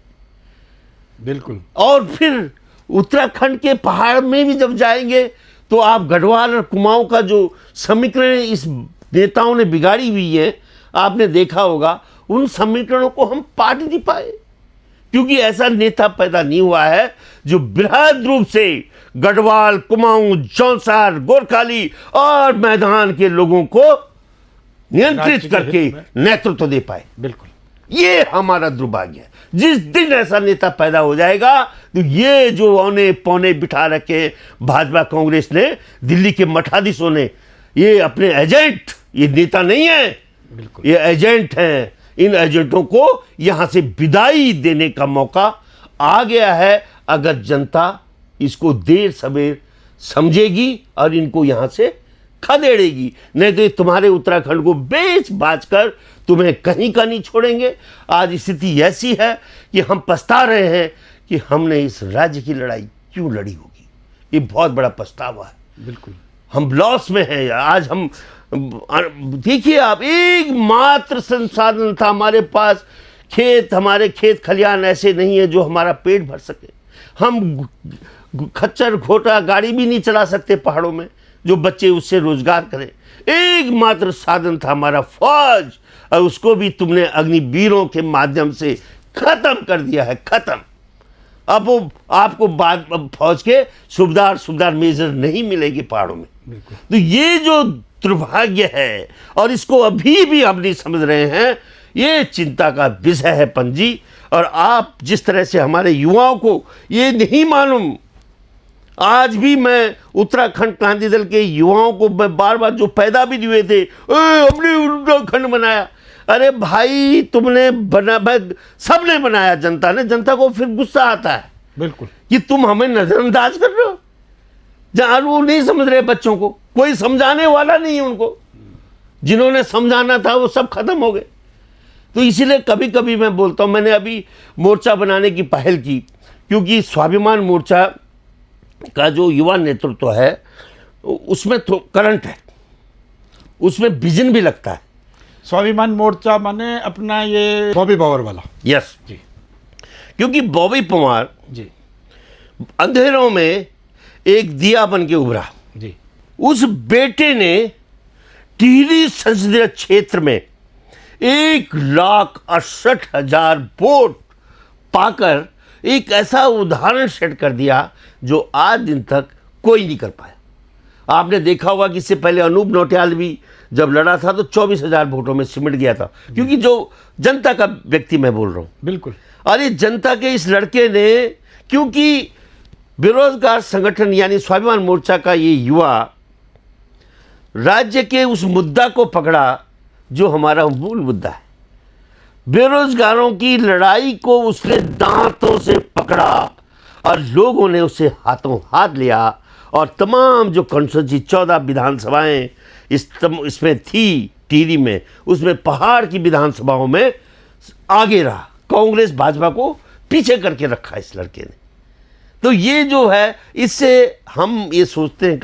बिल्कुल। और फिर उत्तराखंड के पहाड़ में भी जब जाएंगे तो आप गढ़वाल और कुमाऊं का जो समीकरण इस नेताओं ने बिगाड़ी हुई है, आपने देखा होगा, उन समीकरणों को हम पाट नहीं पाए क्योंकि ऐसा नेता पैदा नहीं हुआ है जो बृहद रूप से गढ़वाल, कुमाऊं, जौनसार, गोरखाली और मैदान के लोगों को नियंत्रित करके नेतृत्व दे पाए। बिल्कुल। ये हमारा दुर्भाग्य है। जिस दिन ऐसा नेता पैदा हो जाएगा तो ये जो औने पौने बिठा रखे भाजपा कांग्रेस ने, दिल्ली के मठाधीशों ने, ये अपने एजेंट, ये नेता नहीं है, बिल्कुल, ये एजेंट हैं। इन एजेंटों को यहां से विदाई देने का मौका आ गया है अगर जनता इसको देर सवेर समझेगी और इनको यहां से खदेड़ेगी। नहीं तो ये तुम्हारे उत्तराखंड को बेच बाच कर तुम्हें कहीं का नहीं छोड़ेंगे। आज स्थिति ऐसी है कि हम पछता रहे हैं कि हमने इस राज्य की लड़ाई क्यों लड़ी होगी। ये बहुत बड़ा पछतावा है। बिल्कुल। हम लॉस में हैं। आज हम देखिए, आप एकमात्र संसाधन था हमारे पास खेत, हमारे खेत खलियान ऐसे नहीं है जो हमारा पेट भर सके। हम खच्चर घोटा गाड़ी भी नहीं चला सकते पहाड़ों में जो बच्चे उससे रोजगार करें। एकमात्र साधन था हमारा फौज, और उसको भी तुमने अग्निवीरों के माध्यम से खत्म कर दिया है, खत्म। अब वो आपको बाद फौज के सुबेदार मेजर नहीं मिलेंगे पहाड़ों में। बिल्कुल। तो ये जो दुर्भाग्य है और इसको अभी भी हम नहीं समझ रहे हैं। ये चिंता का विषय है पंजी। और आप जिस तरह से हमारे युवाओं को ये नहीं मालूम, आज भी मैं उत्तराखंड क्रांति दल के युवाओं को मैं बार बार जो पैदा भी नहीं हुए थे, हमने उत्तराखंड बनाया। अरे भाई तुमने बना, सबने बनाया, जनता ने। जनता को फिर गुस्सा आता है बिल्कुल कि तुम हमें नजरअंदाज कर रहे हो। जहां वो नहीं समझ रहे बच्चों को, कोई समझाने वाला नहीं है उनको। जिन्होंने समझाना था वो सब खत्म हो गए। तो इसीलिए कभी कभी मैं बोलता हूं, मैंने अभी मोर्चा बनाने की पहल की, क्योंकि स्वाभिमान मोर्चा का जो युवा नेतृत्व है उसमें तो करंट है, उसमें विजन भी लगता है। स्वाभिमान मोर्चा माने अपना ये बॉबी पावर वाला। यस जी क्योंकि बॉबी पवार जी अंधेरों में एक दिया बन के उभरा। जी उस बेटे ने टिहरी संसदीय क्षेत्र में 1,68,000 वोट पाकर एक ऐसा उदाहरण सेट कर दिया जो आज दिन तक कोई नहीं कर पाया। आपने देखा होगा कि इससे पहले अनूप नौटियाल भी जब लड़ा था तो 24,000 वोटों में सिमट गया था, क्योंकि जो जनता का व्यक्ति मैं बोल रहा हूं। बिल्कुल। अरे जनता के इस लड़के ने, क्योंकि बेरोजगार संगठन यानी स्वाभिमान मोर्चा का ये युवा राज्य के उस मुद्दा को पकड़ा जो हमारा मूल मुद्दा है। बेरोजगारों की लड़ाई को उसने दांतों से पकड़ा और लोगों ने उसे हाथों हाथ लिया। और तमाम जो कॉन्स्टिट्यूंसी 14 विधानसभाएं इसमें थी टिहरी में, उसमें पहाड़ की विधानसभाओं में आगे रहा। कांग्रेस भाजपा को पीछे करके रखा इस लड़के ने। तो ये जो है, इससे हम ये सोचते हैं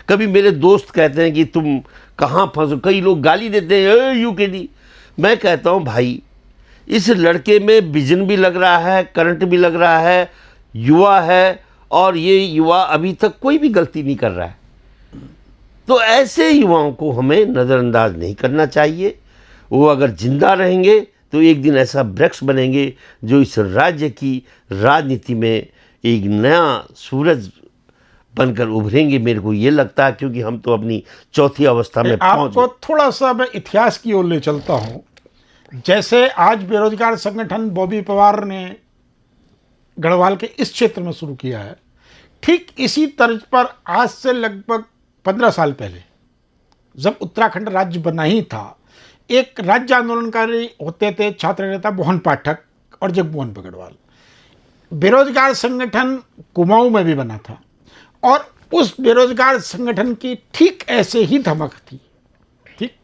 कभी मेरे दोस्त कहते हैं कि तुम कहाँ फंसो, कई लोग गाली देते हैं यूकेडी। मैं कहता हूँ भाई इस लड़के में विजन भी लग रहा है, करंट भी लग रहा है, युवा है, और ये युवा अभी तक कोई भी गलती नहीं कर रहा है। तो ऐसे युवाओं को हमें नज़रअंदाज नहीं करना चाहिए। वो अगर जिंदा रहेंगे तो एक दिन ऐसा वृक्ष बनेंगे जो इस राज्य की राजनीति में एक नया सूरज बनकर उभरेंगे। मेरे को ये लगता है, क्योंकि हम तो अपनी चौथी अवस्था में पहुंच गए। आपको थोड़ा सा मैं इतिहास की ओर ले चलता हूं। जैसे आज बेरोजगार संगठन बॉबी पवार ने गढ़वाल के इस क्षेत्र में शुरू किया है, ठीक इसी तर्ज पर आज से लगभग 15 साल पहले जब उत्तराखंड राज्य बना ही था, एक राज्य आंदोलनकारी होते थे छात्र नेता मोहन पाठक और जगमोहन बगड़वाल। बेरोजगार संगठन कुमाऊं में भी बना था और उस बेरोजगार संगठन की ठीक ऐसे ही धमक थी, ठीक।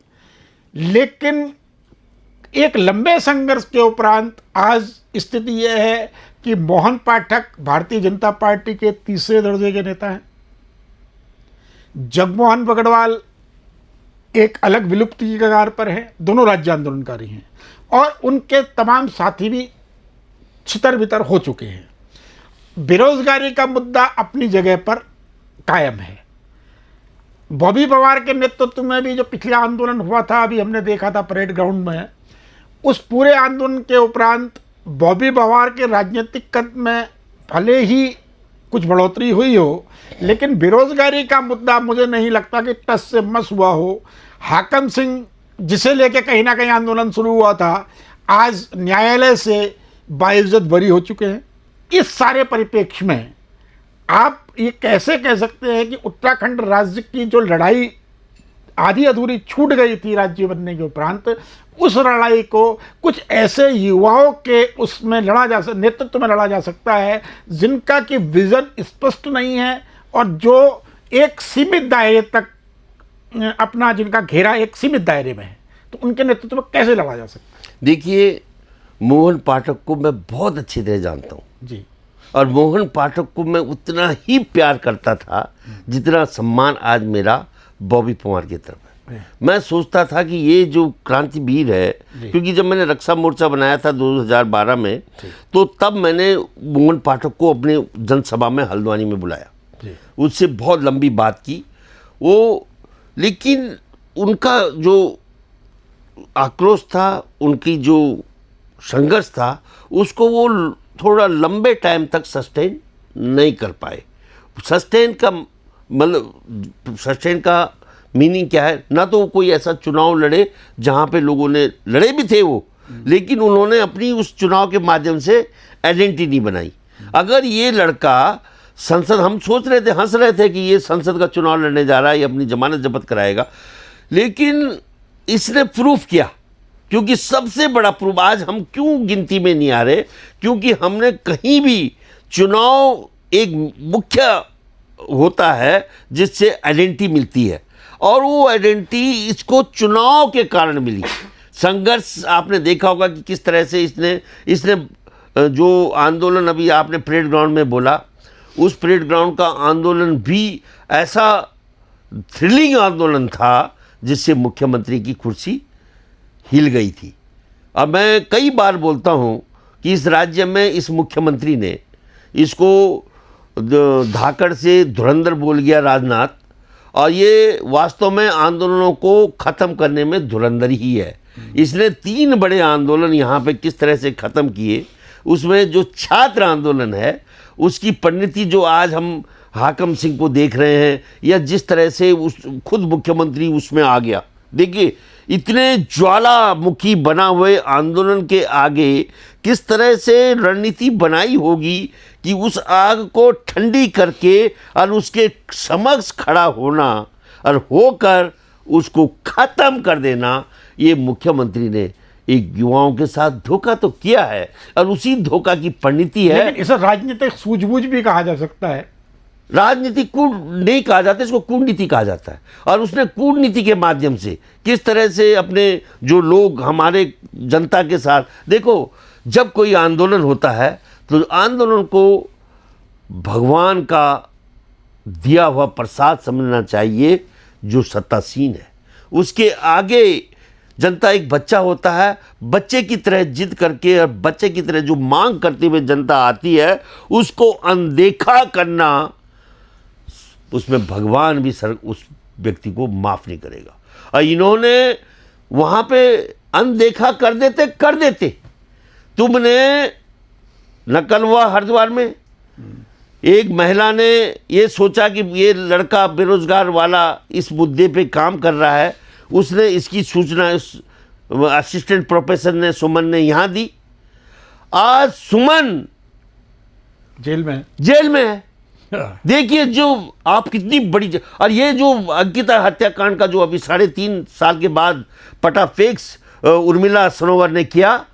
लेकिन एक लंबे संघर्ष के उपरांत आज स्थिति यह है कि मोहन पाठक भारतीय जनता पार्टी के तीसरे दर्जे के नेता हैं। जगमोहन बगड़वाल एक अलग विलुप्ति की कगार पर है, दोनों राज्य आंदोलनकारी हैं और उनके तमाम साथी भी छितर बितर हो चुके हैं। बेरोजगारी का मुद्दा अपनी जगह पर कायम है। बॉबी पवार के नेतृत्व में भी जो पिछला आंदोलन हुआ था, अभी हमने देखा था परेड ग्राउंड में, उस पूरे आंदोलन के उपरांत बॉबी पवार के राजनीतिक कद में भले ही कुछ बढ़ोतरी हुई हो, लेकिन बेरोजगारी का मुद्दा मुझे नहीं लगता कि टस से मस हुआ हो। हाकम सिंह जिसे लेके कहीं ना कहीं आंदोलन शुरू हुआ था, आज न्यायालय से बाइज्जत बरी हो चुके हैं। इस सारे परिप्रेक्ष्य में आप ये कैसे कह सकते हैं कि उत्तराखंड राज्य की जो लड़ाई आधी अधूरी छूट गई थी राज्य बनने के उपरांत, उस लड़ाई को कुछ ऐसे युवाओं के उसमें लड़ा जा सकता, नेतृत्व में लड़ा जा सकता है जिनका कि विजन स्पष्ट नहीं है और जो एक सीमित दायरे तक अपना, जिनका घेरा एक सीमित दायरे में है, तो उनके नेतृत्व में कैसे लड़ा जा सकता है? देखिए, मोहन पाठक को मैं बहुत अच्छी तरह जानता हूँ जी, और मोहन पाठक को मैं उतना ही प्यार करता था जितना सम्मान आज मेरा बॉबी पवार की तरफ है। मैं सोचता था कि ये जो क्रांतिवीर है, क्योंकि जब मैंने रक्षा मोर्चा बनाया था 2012 में, तो तब मैंने मोहन पाठक को अपने जनसभा में हल्द्वानी में बुलाया, उससे बहुत लंबी बात की वो। लेकिन उनका जो आक्रोश था, उनकी जो संघर्ष था, उसको वो थोड़ा लंबे टाइम तक सस्टेन नहीं कर पाए। सस्टेन का मीनिंग क्या है, ना तो कोई ऐसा चुनाव लड़े जहाँ पे लोगों ने लड़े भी थे वो, लेकिन उन्होंने अपनी उस चुनाव के माध्यम से आइडेंटिटी बनाई। अगर ये लड़का संसद, हम सोच रहे थे, हंस रहे थे कि ये संसद का चुनाव लड़ने जा रहा है, ये अपनी जमानत जब्त कराएगा, लेकिन इसने प्रूफ किया। क्योंकि सबसे बड़ा प्रूफ, आज हम क्यों गिनती में नहीं आ रहे, क्योंकि हमने कहीं भी चुनाव एक मुख्य होता है जिससे आइडेंटिटी मिलती है, और वो आइडेंटिटी इसको चुनाव के कारण मिली। संघर्ष आपने देखा होगा कि किस तरह से इसने जो आंदोलन अभी आपने परेड ग्राउंड में बोला, उस परेड ग्राउंड का आंदोलन भी ऐसा थ्रिलिंग आंदोलन था जिससे मुख्यमंत्री की कुर्सी हिल गई थी। अब मैं कई बार बोलता हूँ कि इस राज्य में इस मुख्यमंत्री ने, इसको धाकड़ से धुरंधर बोल गया राजनाथ, और ये वास्तव में आंदोलनों को ख़त्म करने में धुरंधर ही है। इसने 3 बड़े आंदोलन यहाँ पे किस तरह से ख़त्म किए, उसमें जो छात्र आंदोलन है उसकी परिणति जो आज हम हाकम सिंह को देख रहे हैं, या जिस तरह से उस खुद मुख्यमंत्री उसमें आ गया। देखिए, इतने ज्वालामुखी बना हुए आंदोलन के आगे किस तरह से रणनीति बनाई होगी कि उस आग को ठंडी करके और उसके समक्ष खड़ा होना और होकर उसको ख़त्म कर देना। ये मुख्यमंत्री ने एक युवाओं के साथ धोखा तो किया है, और उसी धोखा की परिणति है। लेकिन इसे राजनीतिक सूझबूझ भी कहा जा सकता है। राजनीतिक कूट नहीं कहा जाता, इसको कूटनीति कहा जाता है। और उसने कूटनीति के माध्यम से किस तरह से अपने जो लोग हमारे जनता के साथ, देखो जब कोई आंदोलन होता है तो आंदोलन को भगवान का दिया हुआ प्रसाद समझना चाहिए जो सत्तासीन है। उसके आगे जनता एक बच्चा होता है, बच्चे की तरह जिद करके और बच्चे की तरह जो मांग करते हुए जनता आती है, उसको अनदेखा करना, उसमें भगवान भी उस व्यक्ति को माफ़ नहीं करेगा। और इन्होंने वहाँ पे अनदेखा कर देते। तुमने नकलवा हरिद्वार में एक महिला ने ये सोचा कि ये लड़का बेरोजगार वाला इस मुद्दे पे काम कर रहा है, उसने इसकी सूचना असिस्टेंट प्रोफेसर ने, सुमन ने यहाँ दी। आज सुमन जेल में है। देखिए जो आप कितनी बड़ी, और ये जो अंकिता हत्याकांड का जो अभी 3.5 साल के बाद पटाफेक्स उर्मिला सनोवर ने किया,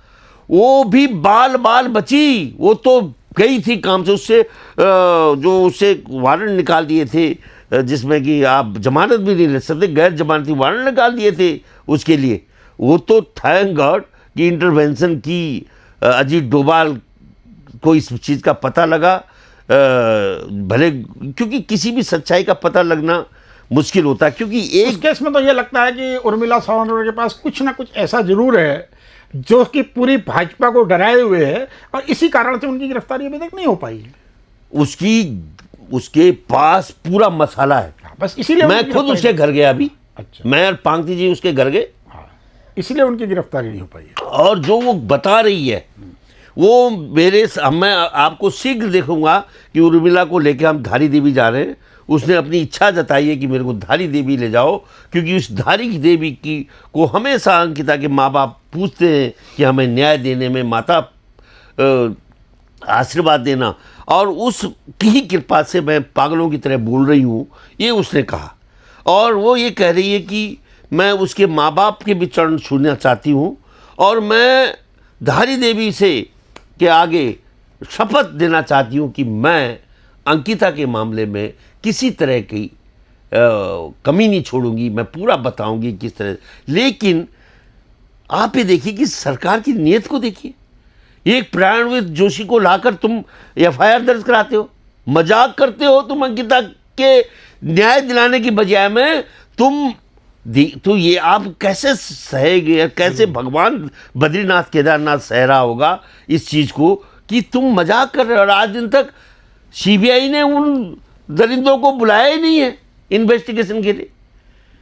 वो भी बाल बची। वो तो गई थी काम से, उससे जो उससे वारंट निकाल दिए थे, जिसमें कि आप जमानत भी नहीं ले सकते, गैर जमानती वारंट निकाल दिए थे उसके लिए। वो तो थैंक गॉड कि इंटरवेंशन की अजीत डोभाल को इस चीज़ का पता लगा। भले, क्योंकि किसी भी सच्चाई का पता लगना मुश्किल होता है, क्योंकि एक केस में तो ये लगता है कि उर्मिला सनोवर के पास कुछ ना कुछ ऐसा जरूर है जो कि पूरी भाजपा को डराए हुए है, और इसी कारण से उनकी गिरफ्तारी अभी तक नहीं हो पाई है। उसके पास पूरा मसाला है, बस इसीलिए मैं खुद उसके घर गया अभी। अच्छा। मैं और पांगती जी उसके घर गए, इसलिए उनकी गिरफ्तारी नहीं हो पाई है। और जो वो बता रही है वो मैं आपको शीघ्र देखूंगा कि उर्मिला को लेकर हम धारी देवी जा रहे हैं। उसने अपनी इच्छा जताई है कि मेरे को धारी देवी ले जाओ, क्योंकि उस धारी देवी को हमेशा अंकिता के माँ बाप पूछते हैं कि हमें न्याय देने में माता आशीर्वाद देना, और उसकी ही कृपा से मैं पागलों की तरह बोल रही हूँ, ये उसने कहा। और वो ये कह रही है कि मैं उसके माँ बाप के भी चरण छूना चाहती हूँ, और मैं धारी देवी से के आगे शपथ देना चाहती हूँ कि मैं अंकिता के मामले में किसी तरह की कमी नहीं छोड़ूंगी, मैं पूरा बताऊंगी किस तरह। लेकिन आप ये देखिए कि सरकार की नीयत को देखिए, एक प्राणवीर जोशी को लाकर तुम एफआईआर दर्ज कराते हो, मजाक करते हो तुम अंकिता के न्याय दिलाने की बजाय में। तो ये आप कैसे सहेगे, कैसे भगवान बद्रीनाथ केदारनाथ सह रहा होगा इस चीज़ को कि तुम मजाक कर रहे हो। और आज दिन तक सीबीआई ने उन दरिंदों को बुलाया ही नहीं है इन्वेस्टिगेशन के लिए।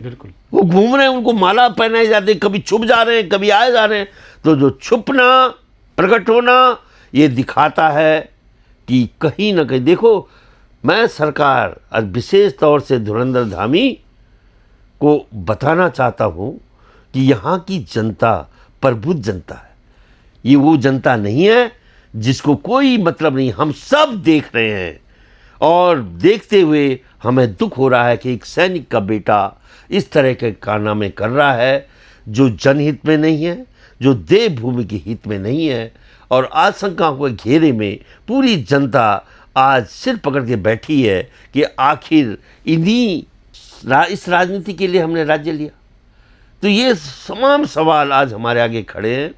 बिल्कुल, वो घूम रहे हैं, उनको माला पहनाई जाती है, कभी छुप जा रहे हैं, कभी आए जा रहे हैं। तो जो छुपना, प्रकट होना, ये दिखाता है कि कहीं ना कहीं, देखो मैं सरकार और विशेष तौर से धुरंधर धामी को बताना चाहता हूँ कि यहाँ की जनता प्रबुद्ध जनता है। ये वो जनता नहीं है जिसको कोई मतलब नहीं। हम सब देख रहे हैं और देखते हुए हमें दुख हो रहा है कि एक सैनिक का बेटा इस तरह के कारनामे कर रहा है जो जनहित में नहीं है, जो देवभूमि के हित में नहीं है। और आशंकाओं के घेरे में पूरी जनता आज सिर पकड़ के बैठी है कि आखिर इस राजनीति के लिए हमने राज्य लिया। तो ये तमाम सवाल आज हमारे आगे खड़े हैं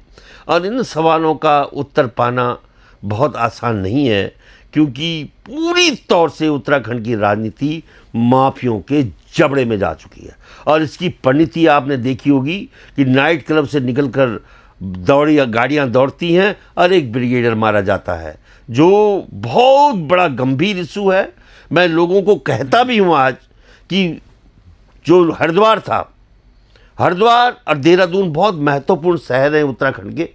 और इन सवालों का उत्तर पाना बहुत आसान नहीं है, क्योंकि पूरी तौर से उत्तराखंड की राजनीति माफियों के जबड़े में जा चुकी है। और इसकी परिणति आपने देखी होगी कि नाइट क्लब से निकलकर गाड़ियाँ दौड़ती हैं और एक ब्रिगेडियर मारा जाता है, जो बहुत बड़ा गंभीर इशू है। मैं लोगों को कहता भी हूँ आज कि जो हरिद्वार था, हरिद्वार और देहरादून बहुत महत्वपूर्ण शहर हैं उत्तराखंड के,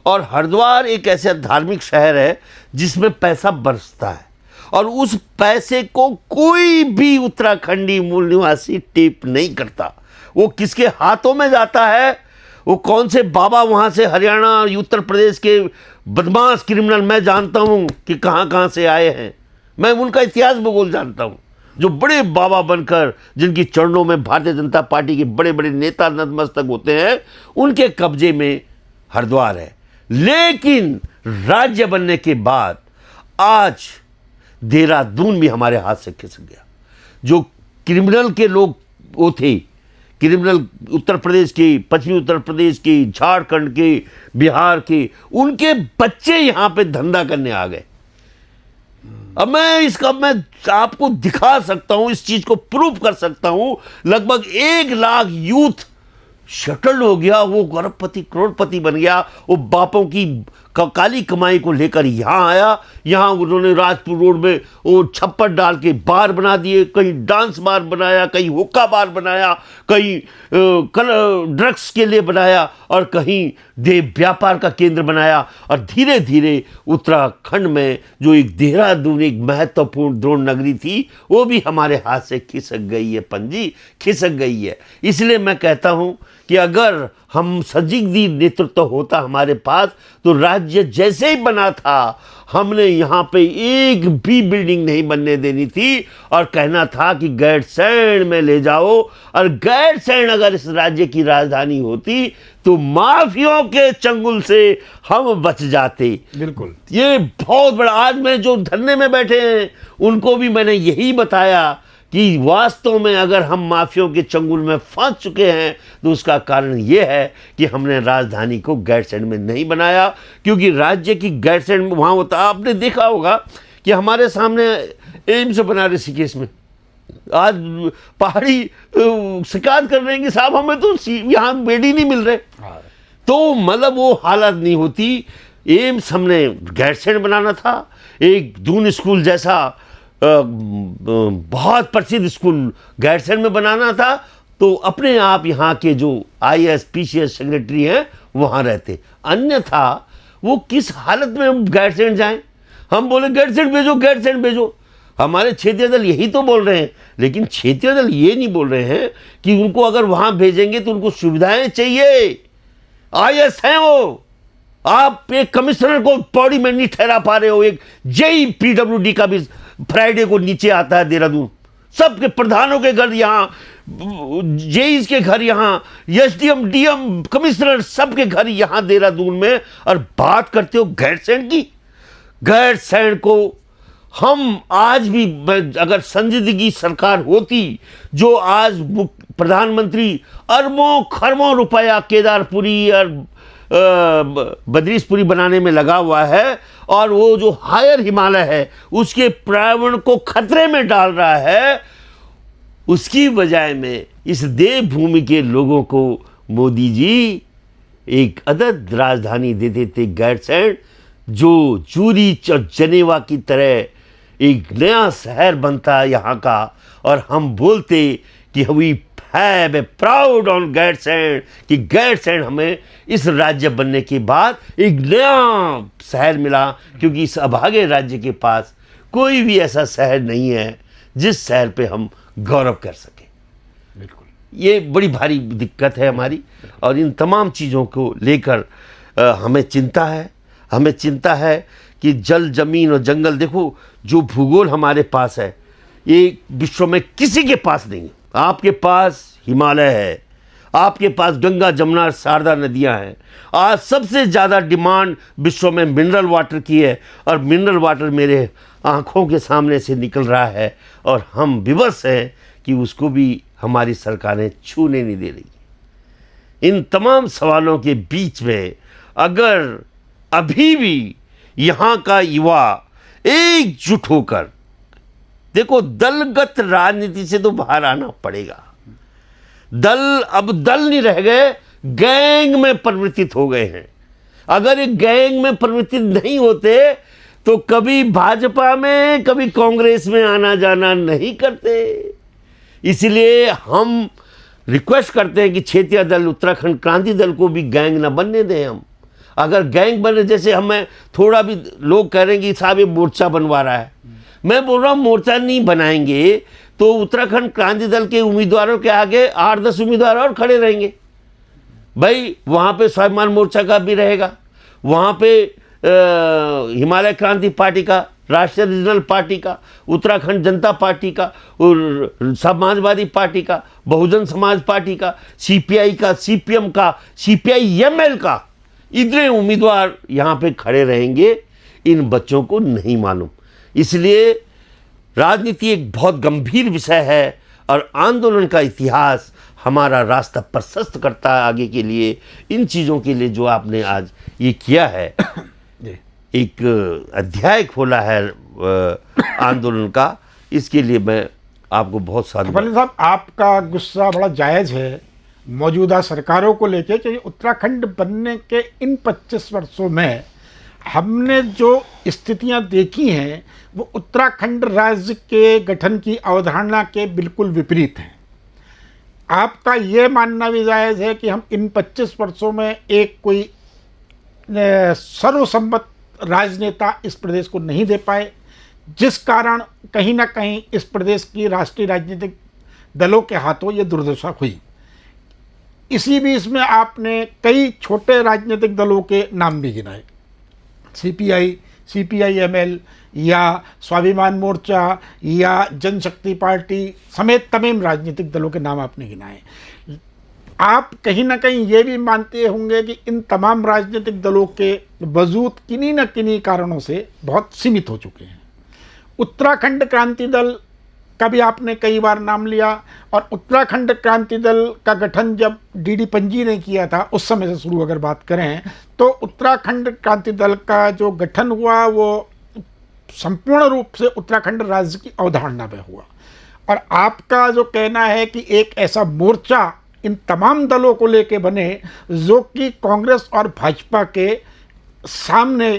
और हरिद्वार एक ऐसा धार्मिक शहर है जिसमें पैसा बरसता है और उस पैसे को कोई भी उत्तराखंडी मूल निवासी टेप नहीं करता। वो किसके हाथों में जाता है, वो कौन से बाबा वहाँ से हरियाणा और उत्तर प्रदेश के बदमाश क्रिमिनल मैं जानता हूँ कि कहाँ कहाँ से आए हैं। मैं उनका इतिहास भूगोल जानता हूँ, जो बड़े बाबा बनकर जिनकी चरणों में भारतीय जनता पार्टी के बड़े बड़े नेता नतमस्तक होते हैं, उनके कब्जे में हरिद्वार है। लेकिन राज्य बनने के बाद आज देहरादून भी हमारे हाथ से खिसक गया। जो क्रिमिनल के लोग वो थे, क्रिमिनल उत्तर प्रदेश के, पश्चिमी उत्तर प्रदेश के, झारखंड के, बिहार के, उनके बच्चे यहाँ पे धंधा करने आ गए। अब मैं आपको दिखा सकता हूँ, इस चीज को प्रूव कर सकता हूँ। लगभग 1 लाख यूथ शटल हो गया, वो अरबपति करोड़पति बन गया। वो बापों की काली कमाई को लेकर यहाँ आया। यहाँ उन्होंने राजपुर रोड में वो छप्पर डाल के बार बना दिए, कहीं डांस बार बनाया, कहीं हुक्का बार बनाया, कहीं ड्रग्स के लिए बनाया और कहीं देह व्यापार का केंद्र बनाया। और धीरे धीरे उत्तराखंड में जो एक देहरादून एक महत्वपूर्ण द्रोण नगरी थी, वो भी हमारे हाथ से खिसक गई है पंजी, खिसक गई है। इसलिए मैं कहता हूँ कि अगर हम संदिग्ध नेतृत्व होता हमारे पास, तो राज्य जैसे ही बना था हमने यहाँ पे एक भी बिल्डिंग नहीं बनने देनी थी और कहना था कि गैरसैंण में ले जाओ। और गैरसैंण अगर इस राज्य की राजधानी होती तो माफियों के चंगुल से हम बच जाते। बिल्कुल, ये बहुत बड़ा, आज में जो धरने में बैठे हैं उनको भी मैंने यही बताया कि वास्तव में अगर हम माफियों के चंगुल में फंस चुके हैं तो उसका कारण ये है कि हमने राजधानी को गैरसैंण में नहीं बनाया। क्योंकि राज्य की गैरसैंण वहाँ होता, आपने देखा होगा कि हमारे सामने एम्स बना ऋषिकेश में, आज पहाड़ी शिकायत कर रहे हैं कि साहब हमें तो यहाँ बेड ही नहीं मिल रहे। तो मतलब वो हालत नहीं होती। एम्स हमने गैरसैंण बनाना था, एक दून स्कूल जैसा बहुत प्रसिद्ध स्कूल गैरसैंण में बनाना था, तो अपने आप यहाँ के जो IAS PCS सेक्रेटरी हैं वहाँ रहते। अन्यथा वो किस हालत में हम गैरसैंण जाएं? हम बोले गैरसैंण भेजो, गैरसैंण भेजो। हमारे क्षेत्रीय दल यही तो बोल रहे हैं, लेकिन क्षेत्रीय दल ये नहीं बोल रहे हैं कि उनको अगर वहाँ भेजेंगे तो उनको सुविधाएं चाहिए। IAS हैं वो, आप एक कमिश्नर को पौड़ी में नहीं ठहरा पा रहे हो। एक JEE PWD का भी फ्राइडे को नीचे आता है देहरादून, सबके प्रधानों के घर यहाँ, JEE के घर यहाँ, SDM DM कमिश्नर सबके घर यहाँ देहरादून में। और बात करते हो गैरसैंण की। गैरसैंण को हम आज भी, अगर संजीदगी सरकार होती, जो आज प्रधानमंत्री अरबों खरबों रुपया केदारपुरी और बद्रीशपुरी बनाने में लगा हुआ है, और वो जो हायर हिमालय है उसके पर्यावरण को खतरे में डाल रहा है, उसकी बजाय में इस देवभूमि के लोगों को मोदी जी एक अदद राजधानी देते थे गैरसैंण, जो जूरिच और जनेवा की तरह एक नया शहर बनता यहाँ का। और हम बोलते कि we have a proud on Gairsain, कि गैरसैंण हमें इस राज्य बनने के बाद एक नया शहर मिला। क्योंकि इस अभागे राज्य के पास कोई भी ऐसा शहर नहीं है जिस शहर पे हम गौरव कर सकें। बिल्कुल। ये बड़ी भारी दिक्कत है हमारी। और इन तमाम चीज़ों को लेकर हमें चिंता है। हमें चिंता है कि जल, जमीन और जंगल, देखो जो भूगोल हमारे पास है ये विश्व में किसी के पास नहीं है। आपके पास हिमालय है, आपके पास गंगा, जमुना और शारदा नदियां हैं। आज सबसे ज़्यादा डिमांड विश्व में मिनरल वाटर की है और मिनरल वाटर मेरे आँखों के सामने से निकल रहा है और हम विवश हैं कि उसको भी हमारी सरकारें छूने नहीं दे रही। इन तमाम सवालों के बीच में अगर अभी भी यहाँ का युवा एकजुट होकर, देखो दलगत राजनीति से तो बाहर आना पड़ेगा। अब दल नहीं रह गए, गैंग में परिवर्तित हो गए हैं। अगर ये गैंग में परिवर्तित नहीं होते तो कभी भाजपा में, कभी कांग्रेस में आना जाना नहीं करते। इसलिए हम रिक्वेस्ट करते हैं कि क्षेत्रीय दल, उत्तराखंड क्रांति दल को भी गैंग ना बनने दें। हम अगर गैंग बने, जैसे हमें थोड़ा भी लोग कह रहे हैं कि साहब ये मोर्चा बनवा रहा है, मैं बोल रहा हूँ मोर्चा नहीं बनाएंगे तो उत्तराखंड क्रांति दल के उम्मीदवारों के आगे 8-10 उम्मीदवार और खड़े रहेंगे भाई। वहाँ पे स्वाभिमान मोर्चा का भी रहेगा, वहाँ पे हिमालय क्रांति पार्टी का, राष्ट्रीय रीजनल पार्टी का, उत्तराखंड जनता पार्टी का और समाजवादी पार्टी का, बहुजन समाज पार्टी का, सीपीआई का, सीपीएम का, सीपीआई-एमएल का, इतने उम्मीदवार यहाँ पे खड़े रहेंगे। इन बच्चों को नहीं मालूम। इसलिए राजनीति एक बहुत गंभीर विषय है और आंदोलन का इतिहास हमारा रास्ता प्रशस्त करता है आगे के लिए। इन चीज़ों के लिए जो आपने आज ये किया है, एक अध्याय खोला है आंदोलन का, इसके लिए मैं आपको बहुत साधुवाद। साहब, आपका गुस्सा बड़ा जायज़ है मौजूदा सरकारों को लेके कि उत्तराखंड बनने के इन 25 वर्षों में हमने जो स्थितियां देखी हैं वो उत्तराखंड राज्य के गठन की अवधारणा के बिल्कुल विपरीत हैं। आपका ये मानना भी जायज़ है कि हम इन 25 वर्षों में एक कोई सर्वसम्मत राजनेता इस प्रदेश को नहीं दे पाए, जिस कारण कहीं ना कहीं इस प्रदेश की राष्ट्रीय राजनीतिक दलों के हाथों ये दुर्दशा हुई। इसी बीच में आपने कई छोटे राजनीतिक दलों के नाम भी गिनाए, सीपीआई, सीपीआई-एमएल या स्वाभिमान मोर्चा या जनशक्ति पार्टी समेत तमाम राजनीतिक दलों के नाम आपने गिनाए। आप कहीं ना कहीं ये भी मानते होंगे कि इन तमाम राजनीतिक दलों के वजूद किन्हीं न किन्हीं कारणों से बहुत सीमित हो चुके हैं। उत्तराखंड क्रांति दल का भी आपने कई बार नाम लिया और उत्तराखंड क्रांति दल का गठन जब डीडी पंजी ने किया था उस समय से शुरू अगर बात करें तो उत्तराखंड क्रांति दल का जो गठन हुआ वो संपूर्ण रूप से उत्तराखंड राज्य की अवधारणा में हुआ। और आपका जो कहना है कि एक ऐसा मोर्चा इन तमाम दलों को लेके बने जो कि कांग्रेस और भाजपा के सामने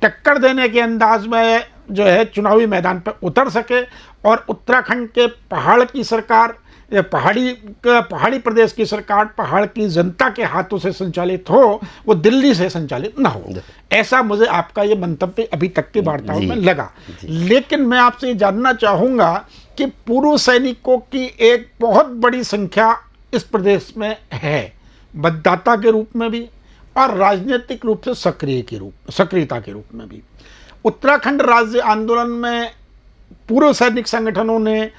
टक्कर देने के अंदाज में जो है चुनावी मैदान पर उतर सके और उत्तराखंड के पहाड़ की सरकार, पहाड़ी प्रदेश की सरकार पहाड़ की जनता के हाथों से संचालित हो, वो दिल्ली से संचालित ना हो। ऐसा मुझे आपका ये मंतव्य अभी तक की वार्ताओं में लगा। लेकिन मैं आपसे ये जानना चाहूँगा कि पूर्व सैनिकों की एक बहुत बड़ी संख्या इस प्रदेश में है, मतदाता के रूप में भी और राजनीतिक रूप से सक्रियता के रूप में भी। उत्तराखंड राज्य आंदोलन में पूर्व सैनिक संगठनों ने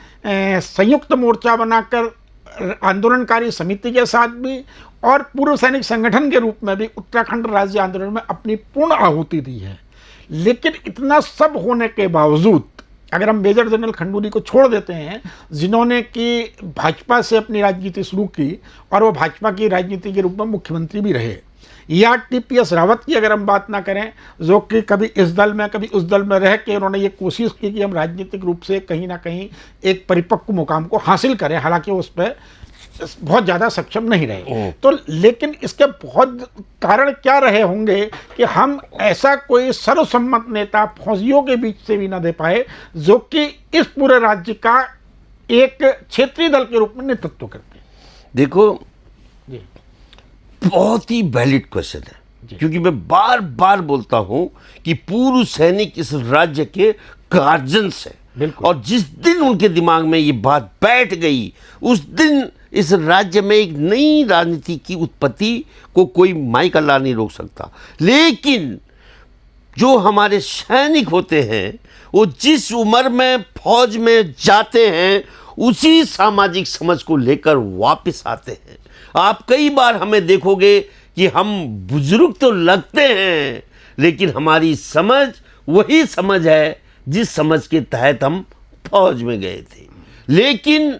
संयुक्त मोर्चा बनाकर आंदोलनकारी समिति के साथ भी और पूर्व सैनिक संगठन के रूप में भी उत्तराखंड राज्य आंदोलन में अपनी पूर्ण आहुति दी है। लेकिन इतना सब होने के बावजूद अगर हम मेजर जनरल खंडूरी को छोड़ देते हैं, जिन्होंने कि भाजपा से अपनी राजनीति शुरू की और वो भाजपा की राजनीति के रूप में मुख्यमंत्री भी रहे, या टीपीएस रावत की अगर हम बात ना करें जो कि कभी इस दल में कभी उस दल में रह के उन्होंने ये कोशिश की कि हम राजनीतिक रूप से कहीं ना कहीं एक परिपक्व मुकाम को हासिल करें, हालांकि उस पर बहुत ज़्यादा सक्षम नहीं रहे। तो लेकिन इसके बहुत कारण क्या रहे होंगे कि हम ऐसा कोई सर्वसम्मत नेता फौजियों के बीच से भी ना दे पाए जो कि इस पूरे राज्य का एक क्षेत्रीय दल के रूप में नेतृत्व करते हैं। देखो जी, बहुत ही वैलिड क्वेश्चन है, क्योंकि मैं बार बार बोलता हूं कि पूर्व सैनिक इस राज्य के गार्जियंस है, बिल्कुल। और जिस दिन उनके दिमाग में ये बात बैठ गई, उस दिन इस राज्य में एक नई राजनीति की उत्पत्ति को कोई माई का ला नहीं रोक सकता। लेकिन जो हमारे सैनिक होते हैं, वो जिस उम्र में फौज में जाते हैं, उसी सामाजिक समझ को लेकर वापस आते हैं। आप कई बार हमें देखोगे कि हम बुजुर्ग तो लगते हैं, लेकिन हमारी समझ वही समझ है जिस समझ के तहत हम फौज में गए थे। लेकिन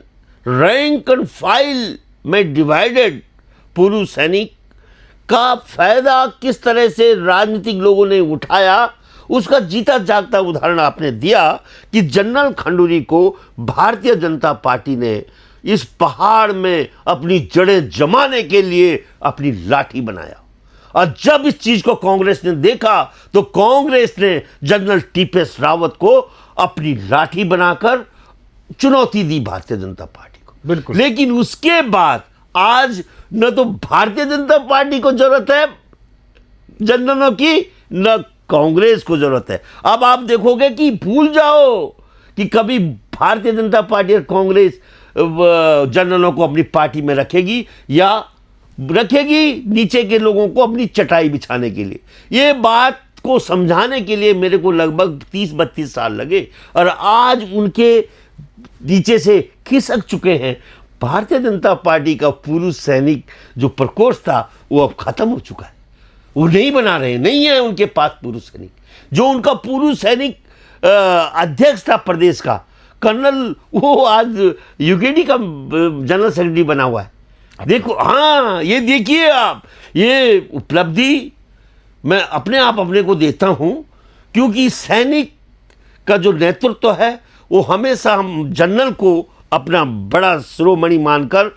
रैंक एंड फाइल में डिवाइडेड पुरुष सैनिक का फायदा किस तरह से राजनीतिक लोगों ने उठाया, उसका जीता जागता उदाहरण आपने दिया कि जनरल खंडूरी को भारतीय जनता पार्टी ने इस पहाड़ में अपनी जड़ें जमाने के लिए अपनी लाठी बनाया। और जब इस चीज को कांग्रेस ने देखा तो कांग्रेस ने जनरल टीपीएस रावत को अपनी लाठी बनाकर चुनौती दी भारतीय जनता पार्टी को। बिल्कुल। लेकिन उसके बाद आज न तो भारतीय जनता पार्टी को जरूरत है जनरलों की, न कांग्रेस को जरूरत है। अब आप देखोगे कि भूल जाओ कि कभी भारतीय जनता पार्टी और कांग्रेस जनरलों को अपनी पार्टी में रखेगी या रखेगी नीचे के लोगों को अपनी चटाई बिछाने के लिए। ये बात को समझाने के लिए मेरे को लगभग 30-32 साल लगे और आज उनके नीचे से खिसक चुके हैं। भारतीय जनता पार्टी का पुरुष सैनिक जो प्रकोष्ठ था वो अब खत्म हो चुका है, वो नहीं बना रहे, नहीं है उनके पास पुरुष सैनिक। जो उनका पुरुष सैनिक अध्यक्ष था प्रदेश का कर्नल, वो आज यूकेडी का जनरल सेक्रेटरी बना हुआ है। देखो, हाँ, ये देखिए आप, ये उपलब्धि मैं अपने को देता हूं, क्योंकि सैनिक का जो नेतृत्व है वो हमेशा हम जनरल को अपना बड़ा शिरोमणि मानकर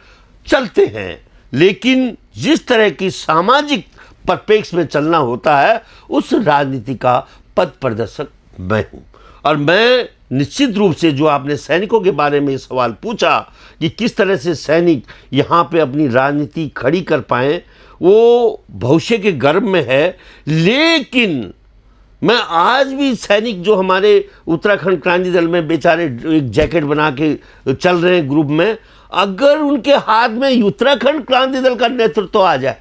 चलते हैं। लेकिन जिस तरह की सामाजिक परिप्रेक्ष्य में चलना होता है, उस राजनीति का पथ प्रदर्शक मैं हूं। और मैं निश्चित रूप से, जो आपने सैनिकों के बारे में सवाल पूछा कि किस तरह से सैनिक यहाँ पे अपनी राजनीति खड़ी कर पाए, वो भविष्य के गर्भ में है। लेकिन मैं आज भी सैनिक जो हमारे उत्तराखंड क्रांति दल में बेचारे एक जैकेट बना के चल रहे हैं ग्रुप में, अगर उनके हाथ में उत्तराखंड क्रांति दल का नेतृत्व आ जाए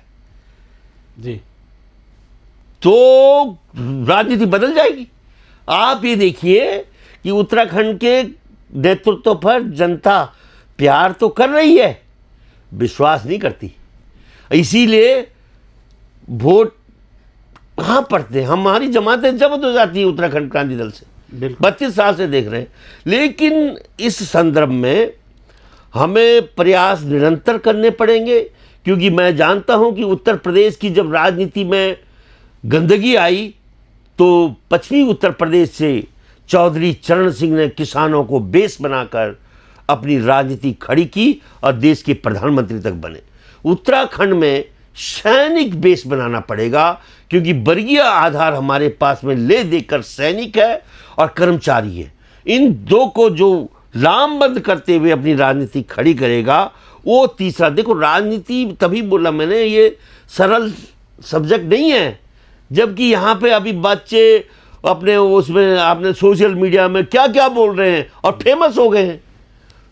जी, तो राजनीति बदल जाएगी। आप ये देखिए कि उत्तराखंड के नेतृत्व पर जनता प्यार तो कर रही है, विश्वास नहीं करती। इसीलिए वोट कहाँ पड़ते हैं, हमारी जमातें जब्त हो जाती है उत्तराखंड क्रांति दल से। 32 साल से देख रहे हैं। लेकिन इस संदर्भ में हमें प्रयास निरंतर करने पड़ेंगे, क्योंकि मैं जानता हूं कि उत्तर प्रदेश की जब राजनीति में गंदगी आई तो पश्चिमी उत्तर प्रदेश से चौधरी चरण सिंह ने किसानों को बेस बनाकर अपनी राजनीति खड़ी की और देश के प्रधानमंत्री तक बने। उत्तराखंड में सैनिक बेस बनाना पड़ेगा, क्योंकि वर्गीय आधार हमारे पास में ले देकर सैनिक है और कर्मचारी है। इन दो को जो लामबंद करते हुए अपनी राजनीति खड़ी करेगा, वो तीसरा। देखो, राजनीति तभी बोला मैंने, ये सरल सब्जेक्ट नहीं है। जबकि यहाँ पे अभी बच्चे अपने उसमें आपने सोशल मीडिया में क्या क्या बोल रहे हैं और फेमस हो गए हैं।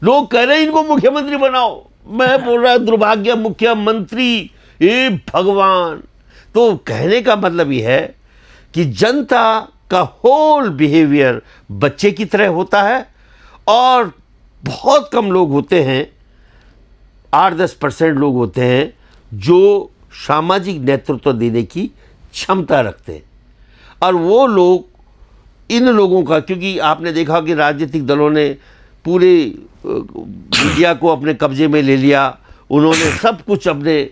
लोग कह रहे हैं इनको मुख्यमंत्री बनाओ। मैं बोल रहा दुर्भाग्य मुख्यमंत्री, ये भगवान। तो कहने का मतलब ये है कि जनता का होल बिहेवियर बच्चे की तरह होता है और बहुत कम लोग होते हैं, 8-10% लोग होते हैं जो सामाजिक नेतृत्व देने की क्षमता रखते हैं। और वो लोग, इन लोगों का, क्योंकि आपने देखा कि राजनीतिक दलों ने पूरे मीडिया को अपने कब्जे में ले लिया, उन्होंने सब कुछ अपने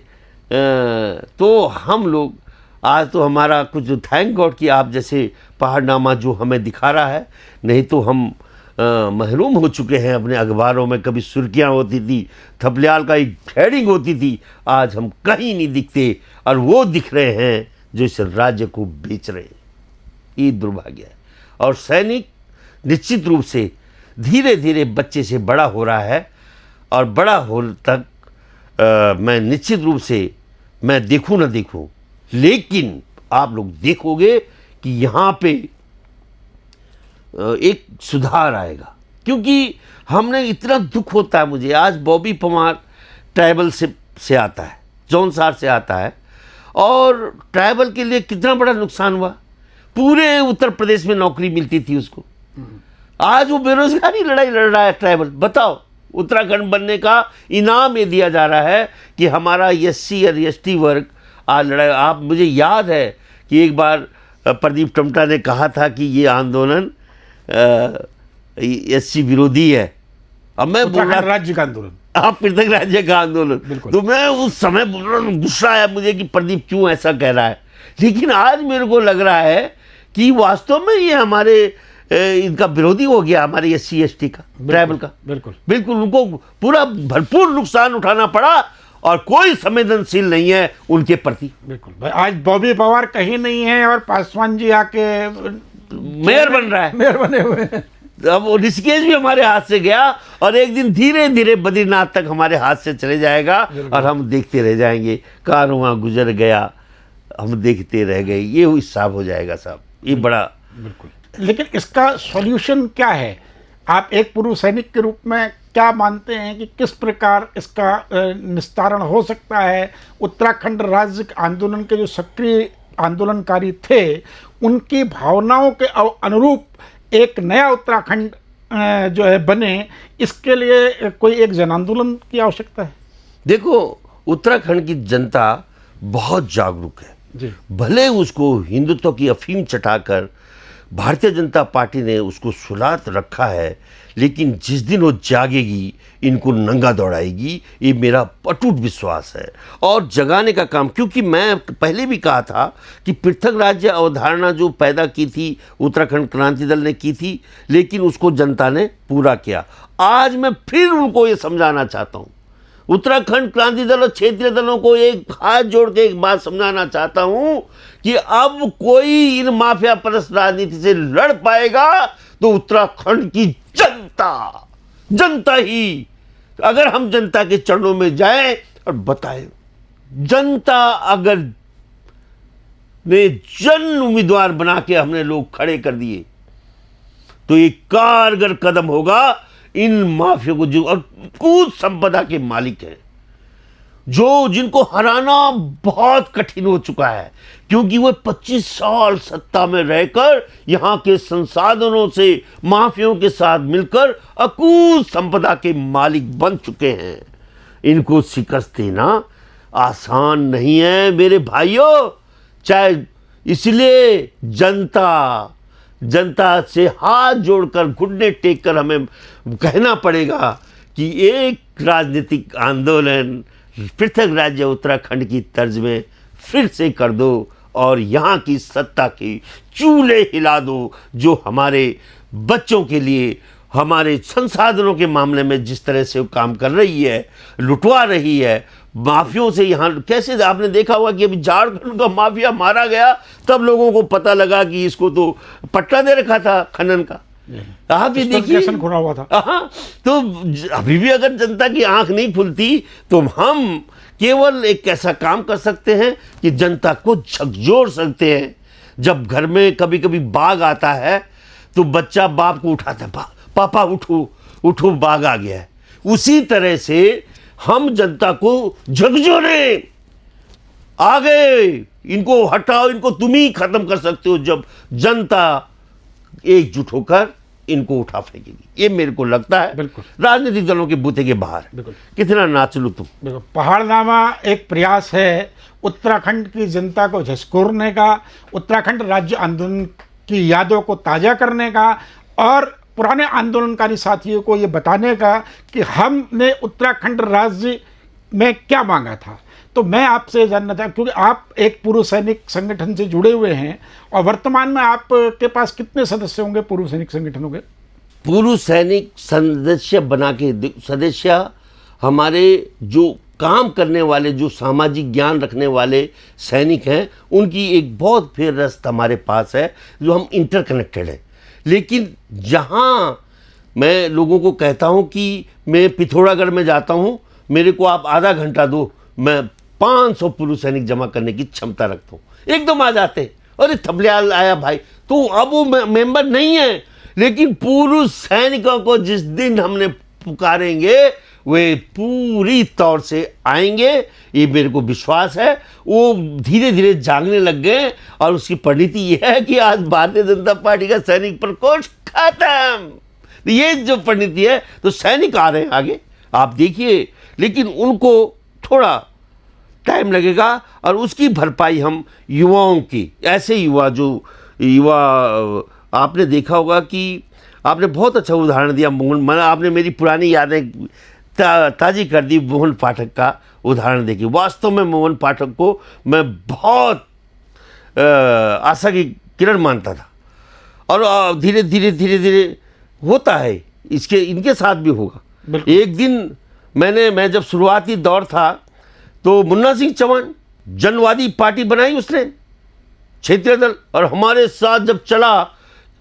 तो हम लोग आज तो हमारा कुछ, थैंक गॉड कि आप जैसे पहाड़नामा जो हमें दिखा रहा है, नहीं तो हम महरूम हो चुके हैं अपने अखबारों में। कभी सुर्खियाँ होती थी, थपलियाल का एक हेडिंग होती थी, आज हम कहीं नहीं दिखते और वो दिख रहे हैं जो इस राज्य को बेच रहे हैं। ये दुर्भाग्य है। और सैनिक निश्चित रूप से धीरे धीरे बच्चे से बड़ा हो रहा है और बड़ा हो तक मैं निश्चित रूप से, मैं देखूं ना देखूं, लेकिन आप लोग देखोगे कि यहाँ पे एक सुधार आएगा। क्योंकि हमने इतना दुख होता है मुझे, आज बॉबी पमार ट्राइबल से आता है, जौनसार से आता है, और ट्राइबल के लिए कितना बड़ा नुकसान हुआ। पूरे उत्तर प्रदेश में नौकरी मिलती थी उसको, आज वो बेरोजगारी लड़ाई लड़ रहा है ट्राइबल। बताओ, उत्तराखंड बनने का इनाम ये दिया जा रहा है कि हमारा SC और ST वर्ग आज लड़ाई। आप, मुझे याद है कि एक बार प्रदीप टमटा ने कहा था कि ये आंदोलन SC विरोधी है। अब मैं बोल रहा, राज्य का आंदोलन, आप पृथक राज्य का आंदोलन, तो मैं उस समय बोल रहा हूँ, गुस्सा आया मुझे कि प्रदीप क्यों ऐसा कह रहा है। लेकिन आज मेरे को लग रहा है कि वास्तव में ये हमारे इनका विरोधी हो गया, हमारे SC ST का, ट्राइबल का। बिल्कुल उनको पूरा भरपूर नुकसान उठाना पड़ा और कोई संवेदनशील नहीं है उनके प्रति। बिल्कुल, आज बॉबी पवार कहीं नहीं है और पासवान जी आके मेयर बन रहा है, मेयर बने हुए हैं। अब वो ऋषिकेश भी हमारे हाथ से गया और एक दिन धीरे धीरे बद्रीनाथ तक हमारे हाथ से चले जाएगा और हम देखते रह जाएंगे। कारवां गुजर गया, हम देखते रह गए, ये हिसाब हो जाएगा साहब, ये बड़ा। बिल्कुल, लेकिन इसका सॉल्यूशन क्या है? आप एक पूर्व सैनिक के रूप में क्या मानते हैं कि किस प्रकार इसका निस्तारण हो सकता है? उत्तराखंड राज्य आंदोलन के जो सक्रिय आंदोलनकारी थे, उनकी भावनाओं के अनुरूप एक नया उत्तराखंड जो है बने, इसके लिए कोई एक जन आंदोलन की आवश्यकता है। देखो, उत्तराखंड की जनता बहुत जागरूक है जी। भले उसको हिंदुत्व की अफीम चटाकर भारतीय जनता पार्टी ने उसको सुला रखा है, लेकिन जिस दिन वो जागेगी इनको नंगा दौड़ाएगी, ये मेरा अटूट विश्वास है। और जगाने का काम, क्योंकि मैं पहले भी कहा था कि पृथक राज्य अवधारणा जो पैदा की थी उत्तराखंड क्रांति दल ने की थी, लेकिन उसको जनता ने पूरा किया। आज मैं फिर उनको ये समझाना चाहता हूँ, उत्तराखंड क्रांति दल और क्षेत्रीय दलों को एक हाथ जोड़ के एक बात समझाना चाहता हूं कि अब कोई इन माफिया परस्त राजनीति से लड़ पाएगा तो उत्तराखंड की जनता ही। अगर हम जनता के चरणों में जाएं और बताएं, जनता अगर ने जन उम्मीदवार बना के हमने लोग खड़े कर दिए तो एक कारगर कदम होगा इन माफिया को, जो और कुछ संपदा के मालिक हैं, जो जिनको हराना बहुत कठिन हो चुका है, क्योंकि वो 25 साल सत्ता में रहकर यहाँ के संसाधनों से माफियों के साथ मिलकर अकूत संपदा के मालिक बन चुके हैं। इनको शिकस्त देना आसान नहीं है मेरे भाइयों। चाहे इसलिए जनता से हाथ जोड़कर, घुटने टेक कर हमें कहना पड़ेगा कि एक राजनीतिक आंदोलन पृथक राज्य उत्तराखंड की तर्ज में फिर से कर दो और यहाँ की सत्ता के चूल्हे हिला दो, जो हमारे बच्चों के लिए, हमारे संसाधनों के मामले में जिस तरह से वो काम कर रही है, लुटवा रही है माफियों से। यहाँ कैसे आपने देखा होगा कि अभी झारखंड का माफिया मारा गया, तब लोगों को पता लगा कि इसको तो पट्टा दे रखा था खनन का। आप ये देखिए, खुला हुआ था। हाँ, तो अभी भी अगर जनता की आंख नहीं खुलती तो हम केवल एक ऐसा काम कर सकते हैं कि जनता को झकझोर सकते हैं। जब घर में कभी कभी बाघ आता है तो बच्चा बाप को उठाता है, पापा उठो उठो, बाघ आ गया है। उसी तरह से हम जनता को झकझोरे, आ गए, इनको हटाओ, इनको तुम ही खत्म कर सकते हो जब जनता एकजुट होकर इनको उठा फेंकेगी। ये मेरे को लगता है बिल्कुल राजनीतिक दलों के बूते के बाहर। बिल्कुल, कितना नाच लो तुम। बिल्कुल, पहाड़नामा एक प्रयास है उत्तराखंड की जनता को झकझोरने का, उत्तराखंड राज्य आंदोलन की यादों को ताज़ा करने का और पुराने आंदोलनकारी साथियों को ये बताने का कि हमने उत्तराखंड राज्य में क्या मांगा था। तो मैं आपसे जानना चाहता, क्योंकि आप एक पूर्व सैनिक संगठन से जुड़े हुए हैं और वर्तमान में आपके पास कितने सदस्य होंगे पूर्व सैनिक संगठनों के? पूर्व सैनिक सदस्य बना के, सदस्य हमारे जो काम करने वाले, जो सामाजिक ज्ञान रखने वाले सैनिक हैं, उनकी एक बहुत फेरस्त हमारे पास है, जो हम इंटरकनेक्टेड है। लेकिन जहाँ मैं लोगों को कहता हूँ कि मैं पिथौरागढ़ में जाता हूँ, मेरे को आप आधा घंटा दो, मैं 500 पूर्व सैनिक जमा करने की क्षमता रखता हूँ। एकदम आ जाते, अरे थपलियाल आया भाई, तो अब वो मेंबर नहीं है, लेकिन पुरुष सैनिकों को जिस दिन हमने पुकारेंगे वे पूरी तौर से आएंगे, ये मेरे को विश्वास है। वो धीरे धीरे जागने लग गए और उसकी परिणति ये है कि आज भारतीय जनता पार्टी का सैनिक प्रकोष्ठ खत्म। ये जो परिणति है, तो सैनिक आ रहे हैं आगे, आप देखिए, लेकिन उनको थोड़ा टाइम लगेगा और उसकी भरपाई हम युवाओं की, ऐसे युवा आपने देखा होगा कि आपने बहुत अच्छा उदाहरण दिया मोहन, आपने मेरी पुरानी यादें ताज़ी कर दी मोहन पाठक का उदाहरण देखिए। वास्तव में मोहन पाठक को मैं बहुत आशा की किरण मानता था और धीरे धीरे होता है, इनके साथ भी होगा। एक दिन मैं जब शुरुआती दौर था तो मुन्ना सिंह चौहान जनवादी पार्टी बनाई उसने, क्षेत्रीय दल, और हमारे साथ जब चला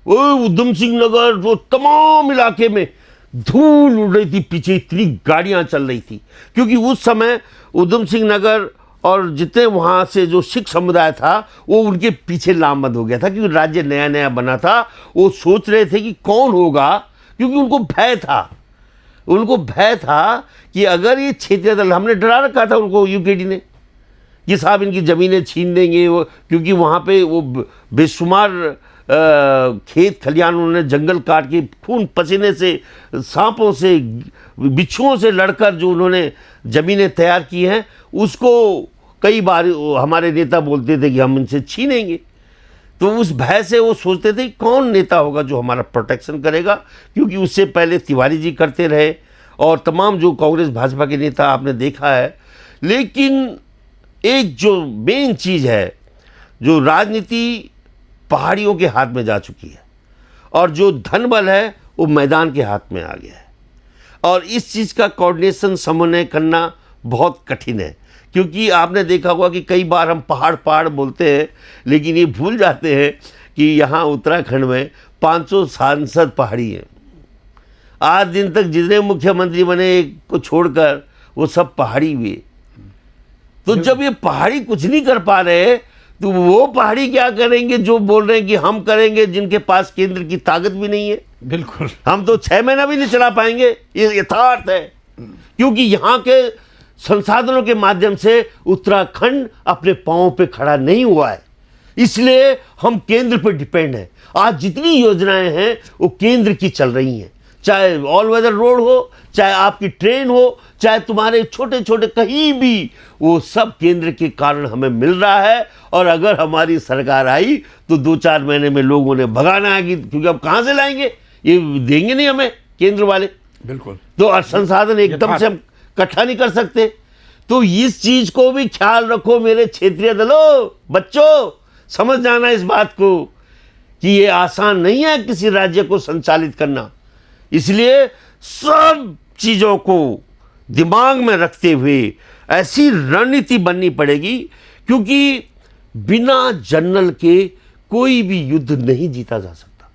वो उधम सिंह नगर, वो तमाम इलाके में धूल उड़ रही थी, पीछे इतनी गाड़ियां चल रही थी, क्योंकि उस समय उधम सिंह नगर और जितने वहाँ से जो सिख समुदाय था वो उनके पीछे लामबंद हो गया था, क्योंकि राज्य नया नया बना था। वो सोच रहे थे कि कौन होगा, क्योंकि उनको भय था कि अगर ये क्षेत्रीय दल, हमने डरा रखा था उनको यूकेडी ने कि साहब इनकी ज़मीनें छीन देंगे वो, क्योंकि वहाँ पे वो बेशुमार खेत खलियान उन्होंने जंगल काट के खून पसीने से, सांपों से, बिच्छुओं से लड़कर जो उन्होंने ज़मीनें तैयार की हैं, उसको कई बार हमारे नेता बोलते थे कि हम इनसे छीनेंगे। तो उस भय से वो सोचते थे कौन नेता होगा जो हमारा प्रोटेक्शन करेगा, क्योंकि उससे पहले तिवारी जी करते रहे और तमाम जो कांग्रेस भाजपा के नेता आपने देखा है। लेकिन एक जो मेन चीज़ है, जो राजनीति पहाड़ियों के हाथ में जा चुकी है और जो धन बल है वो मैदान के हाथ में आ गया है, और इस चीज़ का कोऑर्डिनेशन समन्वय करना बहुत कठिन है। क्योंकि आपने देखा होगा कि कई बार हम पहाड़ बोलते हैं, लेकिन ये भूल जाते हैं कि यहाँ उत्तराखंड में 500 सांसद पहाड़ी हैं। आज दिन तक जितने मुख्यमंत्री बने को छोड़कर वो सब पहाड़ी हुए। तो जब ये पहाड़ी कुछ नहीं कर पा रहे, तो वो पहाड़ी क्या करेंगे जो बोल रहे हैं कि हम करेंगे, जिनके पास केंद्र की ताकत भी नहीं है। बिल्कुल, हम तो 6 महीना भी नहीं चला पाएंगे, ये यथार्थ है। क्योंकि यहाँ के संसाधनों के माध्यम से उत्तराखंड अपने पांव पे खड़ा नहीं हुआ है, इसलिए हम केंद्र पर डिपेंड हैं। आज जितनी योजनाएं हैं वो केंद्र की चल रही हैं, चाहे ऑल वेदर रोड हो, चाहे आपकी ट्रेन हो, चाहे तुम्हारे छोटे छोटे कहीं भी, वो सब केंद्र के कारण हमें मिल रहा है। और अगर हमारी सरकार आई तो 2-4 महीने में लोगों ने भगाना है, क्योंकि अब कहाँ से लाएंगे, ये देंगे नहीं हमें केंद्र वाले। बिल्कुल, तो संसाधन एकदम से हम इकट्ठा नहीं कर सकते। तो इस चीज को भी ख्याल रखो मेरे क्षेत्रीय दलों, बच्चों, समझ जाना इस बात को कि ये आसान नहीं है किसी राज्य को संचालित करना। इसलिए सब चीजों को दिमाग में रखते हुए ऐसी रणनीति बननी पड़ेगी, क्योंकि बिना जनरल के कोई भी युद्ध नहीं जीता जा सकता।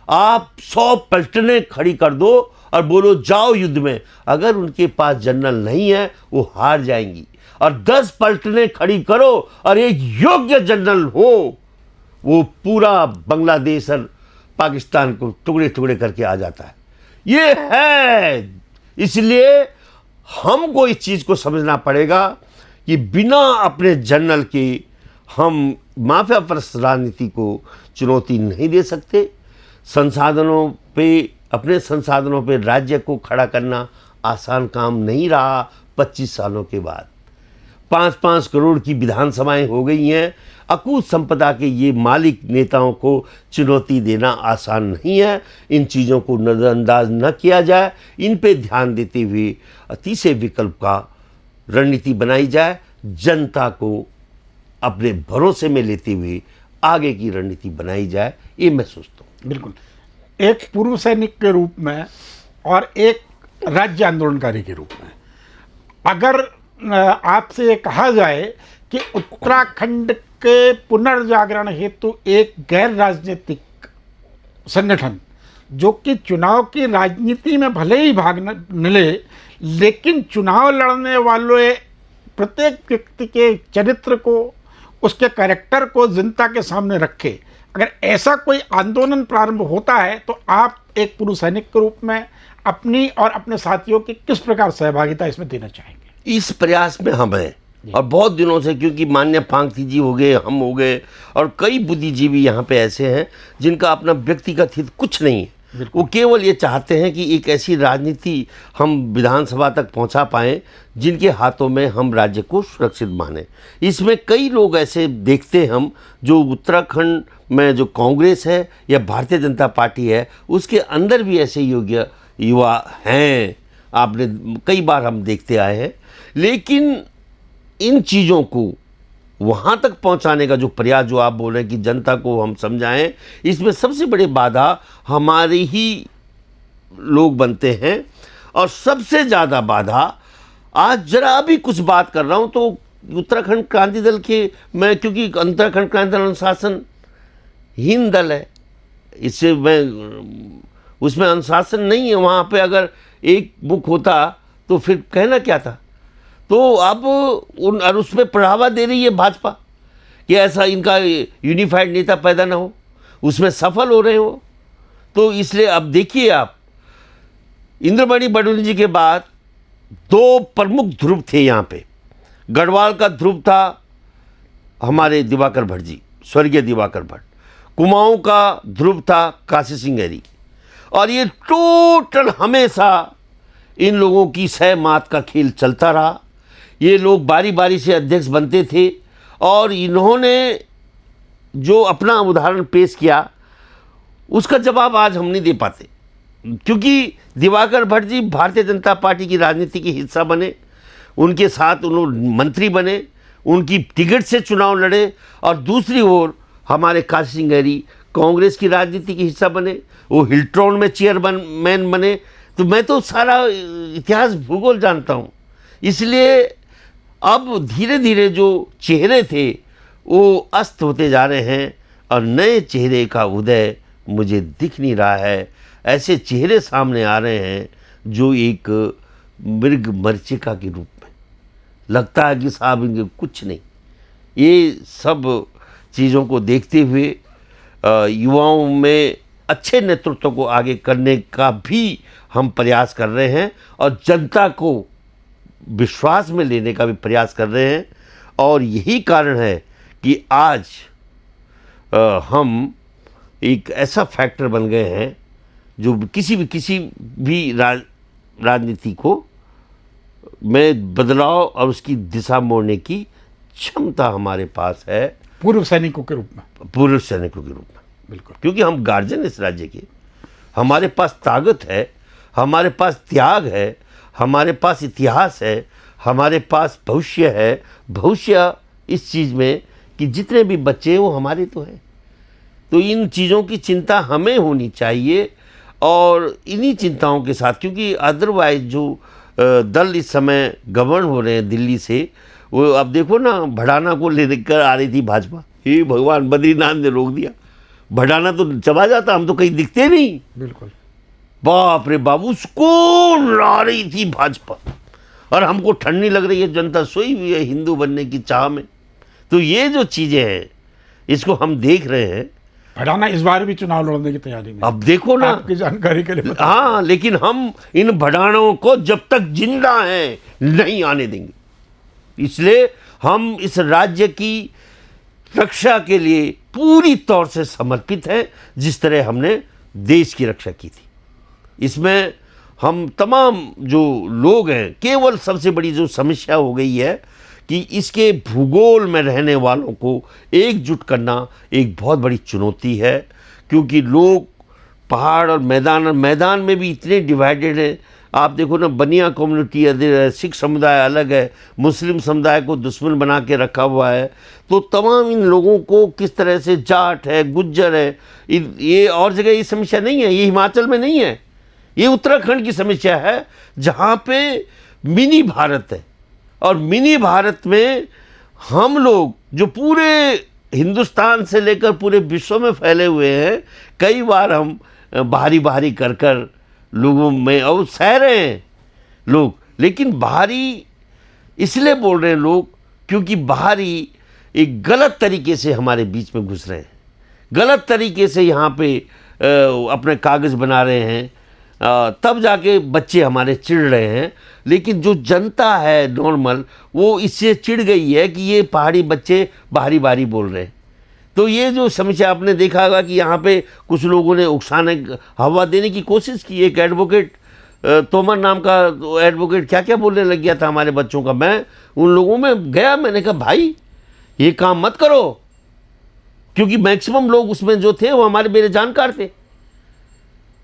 आप 100 पलटनें खड़ी कर दो और बोलो जाओ युद्ध में, अगर उनके पास जनरल नहीं है वो हार जाएंगी। और 10 पलटनें खड़ी करो और एक योग्य जनरल हो, वो पूरा बांग्लादेश और पाकिस्तान को टुकड़े टुकड़े करके आ जाता है। ये है, इसलिए हमको इस चीज़ को समझना पड़ेगा कि बिना अपने जनरल के हम माफिया परस्त राजनीति को चुनौती नहीं दे सकते। संसाधनों पे, अपने संसाधनों पे राज्य को खड़ा करना आसान काम नहीं रहा। 25 सालों के बाद 5-5 करोड़ की विधानसभाएं हो गई हैं। अकूत संपदा के ये मालिक नेताओं को चुनौती देना आसान नहीं है। इन चीज़ों को नज़रअंदाज न किया जाए, इन पे ध्यान देते हुए तीसरे विकल्प का रणनीति बनाई जाए, जनता को अपने भरोसे में लेते हुए आगे की रणनीति बनाई जाए, ये मैं सोचता हूँ। बिल्कुल, एक पूर्व सैनिक के रूप में और एक राज्य आंदोलनकारी के रूप में, अगर आपसे ये कहा जाए कि उत्तराखंड के पुनर्जागरण हेतु एक गैर राजनीतिक संगठन जो कि चुनाव की राजनीति में भले ही भाग न ले, लेकिन चुनाव लड़ने वाले प्रत्येक व्यक्ति के चरित्र को, उसके कैरेक्टर को जनता के सामने रखे, अगर ऐसा कोई आंदोलन प्रारंभ होता है तो आप एक पूर्व सैनिक के रूप में अपनी और अपने साथियों की किस प्रकार सहभागिता इसमें देना चाहेंगे? इस प्रयास में हम हैं और बहुत दिनों से, क्योंकि मान्य पांगती जी हो गए, हम हो गए और कई बुद्धिजीवी यहाँ पे ऐसे हैं जिनका अपना व्यक्तिगत हित कुछ नहीं है। वो केवल ये चाहते हैं कि एक ऐसी राजनीति हम विधानसभा तक पहुंचा पाएं जिनके हाथों में हम राज्य को सुरक्षित माने। इसमें कई लोग ऐसे देखते हैं हम, जो उत्तराखंड में जो कांग्रेस है या भारतीय जनता पार्टी है उसके अंदर भी ऐसे योग्य युवा हैं, आपने कई बार हम देखते आए हैं। लेकिन इन चीज़ों को वहाँ तक पहुँचाने का जो प्रयास जो आप बोल रहे हैं कि जनता को हम समझाएं, इसमें सबसे बड़ी बाधा हमारे ही लोग बनते हैं। और सबसे ज़्यादा बाधा, आज जरा अभी कुछ बात कर रहा हूँ तो उत्तराखंड क्रांति दल के, मैं क्योंकि उत्तराखंड क्रांति दल अनुशासनहीन दल है, इससे मैं उसमें अनुशासन नहीं है। वहाँ पे अगर एक बुक होता तो फिर कहना क्या था। तो अब और उसमें बढ़ावा दे रही है भाजपा कि ऐसा इनका यूनिफाइड नेता पैदा ना हो, उसमें सफल हो रहे हो। तो इसलिए अब देखिए आप, इंद्रमणि बडोनी जी के बाद दो प्रमुख ध्रुव थे यहाँ पे। गढ़वाल का ध्रुव था हमारे दिवाकर भट्ट जी, स्वर्गीय दिवाकर भट्ट। कुमाऊं का ध्रुव था काशी सिंह ऐरी। और ये टोटल हमेशा इन लोगों की सह मात का खेल चलता रहा। ये लोग बारी बारी से अध्यक्ष बनते थे और इन्होंने जो अपना उदाहरण पेश किया उसका जवाब आज हम नहीं दे पाते, क्योंकि दिवाकर भट्ट जी भारतीय जनता पार्टी की राजनीति के हिस्सा बने, उनके साथ उन्होंने मंत्री बने, उनकी टिकट से चुनाव लड़े। और दूसरी ओर हमारे काशी सिंह ऐरी कांग्रेस की राजनीति के हिस्सा बने, वो हिल्ट्रॉन में चेयरमैन बने। तो मैं तो सारा इतिहास भूगोल जानता हूँ। इसलिए अब धीरे धीरे जो चेहरे थे वो अस्त होते जा रहे हैं और नए चेहरे का उदय मुझे दिख नहीं रहा है। ऐसे चेहरे सामने आ रहे हैं जो एक मृग मरीचिका के रूप में लगता है कि साहब इनके कुछ नहीं। ये सब चीज़ों को देखते हुए युवाओं में अच्छे नेतृत्व को आगे करने का भी हम प्रयास कर रहे हैं और जनता को विश्वास में लेने का भी प्रयास कर रहे हैं। और यही कारण है कि आज हम एक ऐसा फैक्टर बन गए हैं जो किसी भी राजनीति को में बदलाव और उसकी दिशा मोड़ने की क्षमता हमारे पास है, पूर्व सैनिकों के रूप में। पूर्व सैनिकों के रूप में बिल्कुल, क्योंकि हम गार्जियन इस राज्य के, हमारे पास ताकत है, हमारे पास त्याग है, हमारे पास इतिहास है, हमारे पास भविष्य है। भविष्य इस चीज़ में कि जितने भी बच्चे हैं वो हमारे तो हैं। तो इन चीज़ों की चिंता हमें होनी चाहिए और इन्हीं चिंताओं के साथ, क्योंकि अदरवाइज जो दल इस समय गवर्न हो रहे हैं दिल्ली से, वो अब देखो ना, भड़ाना को लेकर आ रही थी भाजपा। हे भगवान, बद्रीनाथ ने रोक दिया। भड़ाना तो चला जाता, हम तो कहीं दिखते नहीं। बिल्कुल, बाप रे बाप, उसको ला रही थी भाजपा और हमको ठंडी लग रही है, जनता सोई हुई है हिंदू बनने की चाह में। तो ये जो चीज़ें हैं इसको हम देख रहे हैं। भड़ाना इस बार भी चुनाव लड़ने की तैयारी में। अब देखो ना, आपकी जानकारी के लिए बता। हाँ, लेकिन हम इन भड़ानों को जब तक जिंदा हैं नहीं आने देंगे। इसलिए हम इस राज्य की रक्षा के लिए पूरी तौर से समर्पित हैं, जिस तरह हमने देश की रक्षा की थी। इसमें हम तमाम जो लोग हैं, केवल सबसे बड़ी जो समस्या हो गई है कि इसके भूगोल में रहने वालों को एकजुट करना एक बहुत बड़ी चुनौती है, क्योंकि लोग पहाड़ और मैदान में भी इतने डिवाइडेड हैं। आप देखो ना, बनिया कम्युनिटी अलग है, सिख समुदाय अलग है, मुस्लिम समुदाय को दुश्मन बना के रखा हुआ है। तो तमाम इन लोगों को किस तरह से, जाट है, गुज्जर है, ये और जगह ये समस्या नहीं है, ये हिमाचल में नहीं है, ये उत्तराखंड की समस्या है, जहाँ पे मिनी भारत है। और मिनी भारत में हम लोग जो पूरे हिंदुस्तान से लेकर पूरे विश्व में फैले हुए हैं, कई बार हम बाहरी कर लोगों में और सह रहे हैं लोग। लेकिन बाहरी इसलिए बोल रहे हैं लोग क्योंकि बाहरी एक गलत तरीके से हमारे बीच में घुस रहे हैं। गलत तरीके से यहाँ पे अपने कागज़ बना रहे हैं, तब जाके बच्चे हमारे चिढ़ रहे हैं। लेकिन जो जनता है नॉर्मल, वो इससे चिढ़ गई है कि ये पहाड़ी बच्चे बाहरी बाहरी बोल रहे हैं। तो ये जो समस्या आपने देखा होगा कि यहाँ पे कुछ लोगों ने उकसाने हवा देने की कोशिश की। एक एडवोकेट तोमर नाम का एडवोकेट क्या क्या बोलने लग गया था हमारे बच्चों का। मैं उन लोगों में गया, मैंने कहा भाई ये काम मत करो, क्योंकि मैक्सिमम लोग उसमें जो थे वो हमारे मेरे जानकार थे।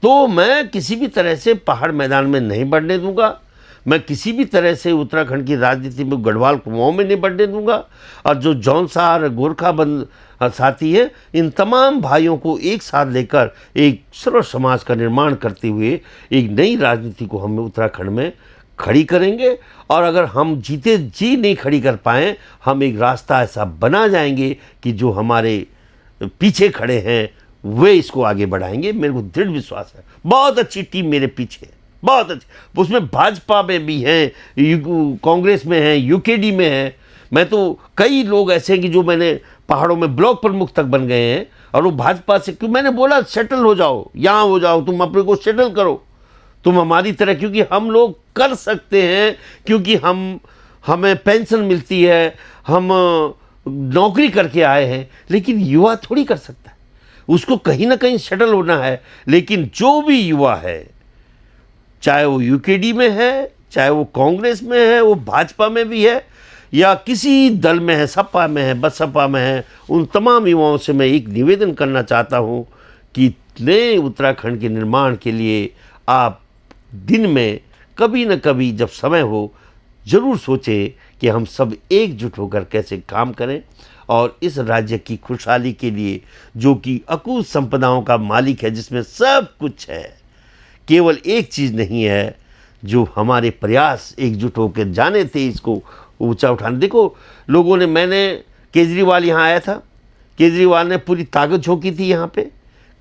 तो मैं किसी भी तरह से पहाड़ मैदान में नहीं बढ़ने दूंगा, मैं किसी भी तरह से उत्तराखंड की राजनीति में गढ़वाल कुमाऊं में नहीं बढ़ने दूंगा। और जो जौनसार गोरखा बंद साथी हैं, इन तमाम भाइयों को एक साथ लेकर एक सर्व समाज का निर्माण करते हुए एक नई राजनीति को हम उत्तराखंड में खड़ी करेंगे। और अगर हम जीते जी नहीं खड़ी कर पाएँ, हम एक रास्ता ऐसा बना जाएंगे कि जो हमारे पीछे खड़े हैं वे इसको आगे बढ़ाएंगे। मेरे को दृढ़ विश्वास है। बहुत अच्छी टीम मेरे पीछे है, बहुत अच्छी। उसमें भाजपा में भी हैं, कांग्रेस में हैं, यूकेडी में हैं। मैं तो कई लोग ऐसे हैं कि जो मैंने पहाड़ों में ब्लॉक प्रमुख तक बन गए हैं, और वो भाजपा से, क्यों मैंने बोला सेटल हो जाओ, यहाँ हो जाओ, तुम अपने को सेटल करो, तुम हमारी तरह, क्योंकि हम लोग कर सकते हैं, क्योंकि हमें पेंशन मिलती है, हम नौकरी करके आए हैं। लेकिन युवा थोड़ी कर सकता है, उसको कहीं ना कहीं सेटल होना है। लेकिन जो भी युवा है, चाहे वो यूकेडी में है, चाहे वो कांग्रेस में है, वो भाजपा में भी है, या किसी दल में है, सपा में है, बसपा में है, उन तमाम युवाओं से मैं एक निवेदन करना चाहता हूँ कि नए उत्तराखंड के निर्माण के लिए आप दिन में कभी न कभी जब समय हो ज़रूर सोचें कि हम सब एकजुट होकर कैसे काम करें, और इस राज्य की खुशहाली के लिए, जो कि अकूत संपदाओं का मालिक है, जिसमें सब कुछ है, केवल एक चीज़ नहीं है, जो हमारे प्रयास एकजुट होकर जाने थे इसको ऊंचा उठाने। देखो लोगों ने, मैंने केजरीवाल यहाँ आया था, केजरीवाल ने पूरी ताकत झोंकी थी यहाँ पे,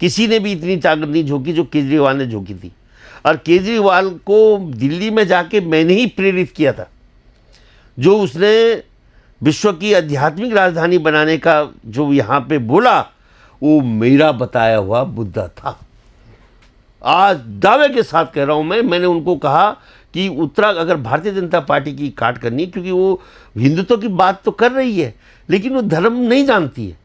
किसी ने भी इतनी ताकत नहीं झोंकी जो केजरीवाल ने झोंकी थी। और केजरीवाल को दिल्ली में जाके मैंने ही प्रेरित किया था। जो उसने विश्व की आध्यात्मिक राजधानी बनाने का जो यहाँ पे बोला, वो मेरा बताया हुआ मुद्दा था। आज दावे के साथ कह रहा हूँ मैंने उनको कहा कि अगर भारतीय जनता पार्टी की काट करनी है, क्योंकि वो हिंदुत्व की बात तो कर रही है लेकिन वो धर्म नहीं जानती है।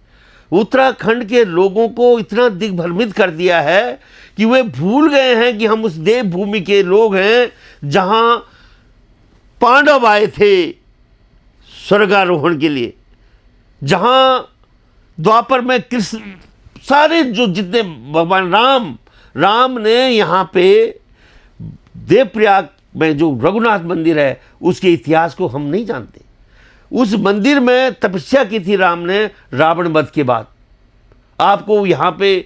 उत्तराखंड के लोगों को इतना दिग्भ्रमित कर दिया है कि वे भूल गए हैं कि हम उस देवभूमि के लोग हैं जहां पांडव आए थे स्वर्गारोहण के लिए, जहां द्वापर में कृष्ण, सारे जो जितने भगवान राम ने यहाँ पे देवप्रयाग में जो रघुनाथ मंदिर है, उसके इतिहास को हम नहीं जानते। उस मंदिर में तपस्या की थी राम ने रावण वध के बाद। आपको यहाँ पे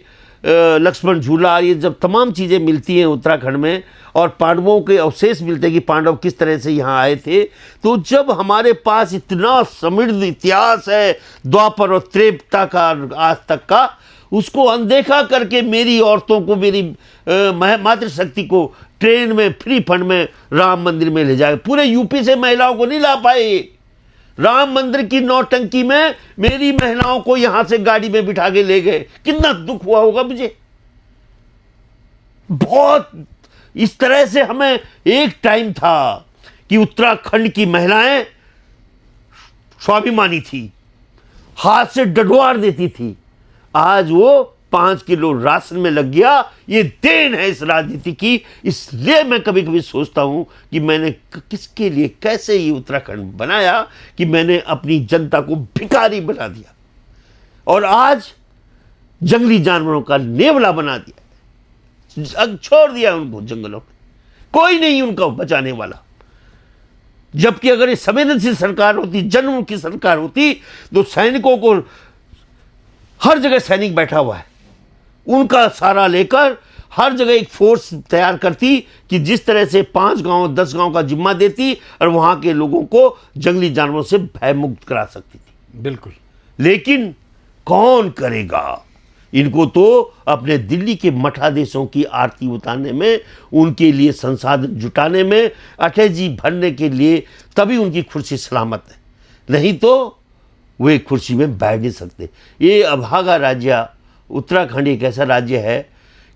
लक्ष्मण झूला, ये जब तमाम चीज़ें मिलती हैं उत्तराखंड में, और पांडवों के अवशेष मिलते हैं कि पांडव किस तरह से यहाँ आए थे। तो जब हमारे पास इतना समृद्ध इतिहास है द्वापर और त्रेता का आज तक का, उसको अनदेखा करके मेरी औरतों को, मेरी मातृशक्ति को ट्रेन में फ्री फंड में राम मंदिर में ले जाए। पूरे यूपी से महिलाओं को नहीं ला पाए। राम मंदिर की नौटंकी में मेरी महिलाओं को यहां से गाड़ी में बिठा के ले गए। कितना दुख हुआ होगा मुझे। बहुत इस तरह से हमें एक टाइम था कि उत्तराखंड की महिलाएं स्वाभिमानी थी, हाथ से डडवार देती थी। आज वो 5 किलो राशन में लग गया। ये देन है इस राजनीति की। इसलिए मैं कभी कभी सोचता हूं कि मैंने किसके लिए, कैसे ये उत्तराखंड बनाया कि मैंने अपनी जनता को भिखारी बना दिया और आज जंगली जानवरों का नेवला बना दिया। छोड़ दिया उनको जंगलों में, कोई नहीं उनका बचाने वाला। जबकि अगर ये संवेदनशील सरकार होती, जनों की सरकार होती, तो सैनिकों को, हर जगह सैनिक बैठा हुआ है, उनका सहारा लेकर हर जगह एक फोर्स तैयार करती कि जिस तरह से 5 गांव 10 गांव का जिम्मा देती और वहां के लोगों को जंगली जानवरों से भयमुक्त करा सकती थी। बिल्कुल। लेकिन कौन करेगा? इनको तो अपने दिल्ली के मठाधीशों की आरती उतारने में, उनके लिए संसाधन जुटाने में, अटैची भरने के लिए, तभी उनकी कुर्सी सलामत है। नहीं तो वे कुर्सी में बैठ नहीं सकते। ये अभागा राज्य उत्तराखंड एक ऐसा राज्य है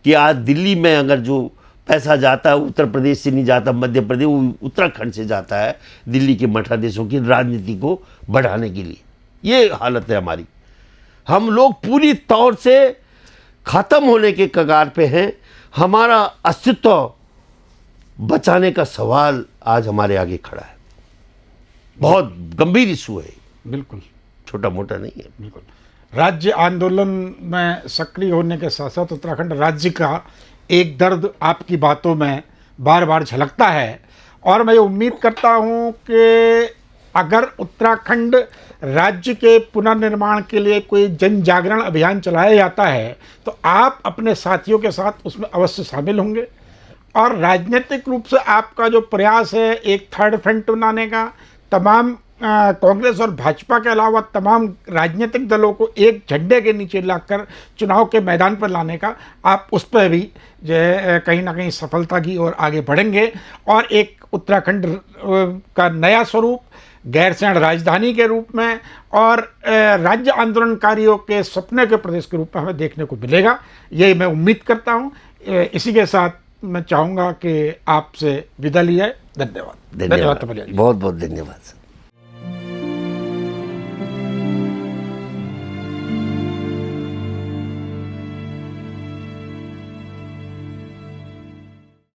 कि आज दिल्ली में अगर जो पैसा जाता है उत्तर प्रदेश से नहीं जाता, मध्य प्रदेश, वो उत्तराखंड से जाता है दिल्ली के मठाधीशों की राजनीति को बढ़ाने के लिए। ये हालत है हमारी। हम लोग पूरी तौर से ख़त्म होने के कगार पे हैं। हमारा अस्तित्व बचाने का सवाल आज हमारे आगे खड़ा है। बहुत गंभीर इशू है, बिल्कुल छोटा मोटा नहीं है। बिल्कुल। राज्य आंदोलन में सक्रिय होने के साथ साथ उत्तराखंड राज्य का एक दर्द आपकी बातों में बार बार झलकता है, और मैं ये उम्मीद करता हूँ कि अगर उत्तराखंड राज्य के पुनर्निर्माण के लिए कोई जन जागरण अभियान चलाया जाता है तो आप अपने साथियों के साथ उसमें अवश्य शामिल होंगे, और राजनीतिक रूप से आपका जो प्रयास है एक थर्ड फ्रंट बनाने का, तमाम कांग्रेस और भाजपा के अलावा तमाम राजनीतिक दलों को एक झंडे के नीचे लाकर चुनाव के मैदान पर लाने का, आप उस पर भी जो है कहीं ना कहीं सफलता की ओर आगे बढ़ेंगे, और एक उत्तराखंड का नया स्वरूप गैरसैंण राजधानी के रूप में और राज्य आंदोलनकारियों के सपने के प्रदेश के रूप में हमें देखने को मिलेगा। यही मैं उम्मीद करता हूँ। इसी के साथ मैं चाहूँगा कि आपसे विदा लिया। धन्यवाद। धन्यवाद, बहुत बहुत धन्यवाद।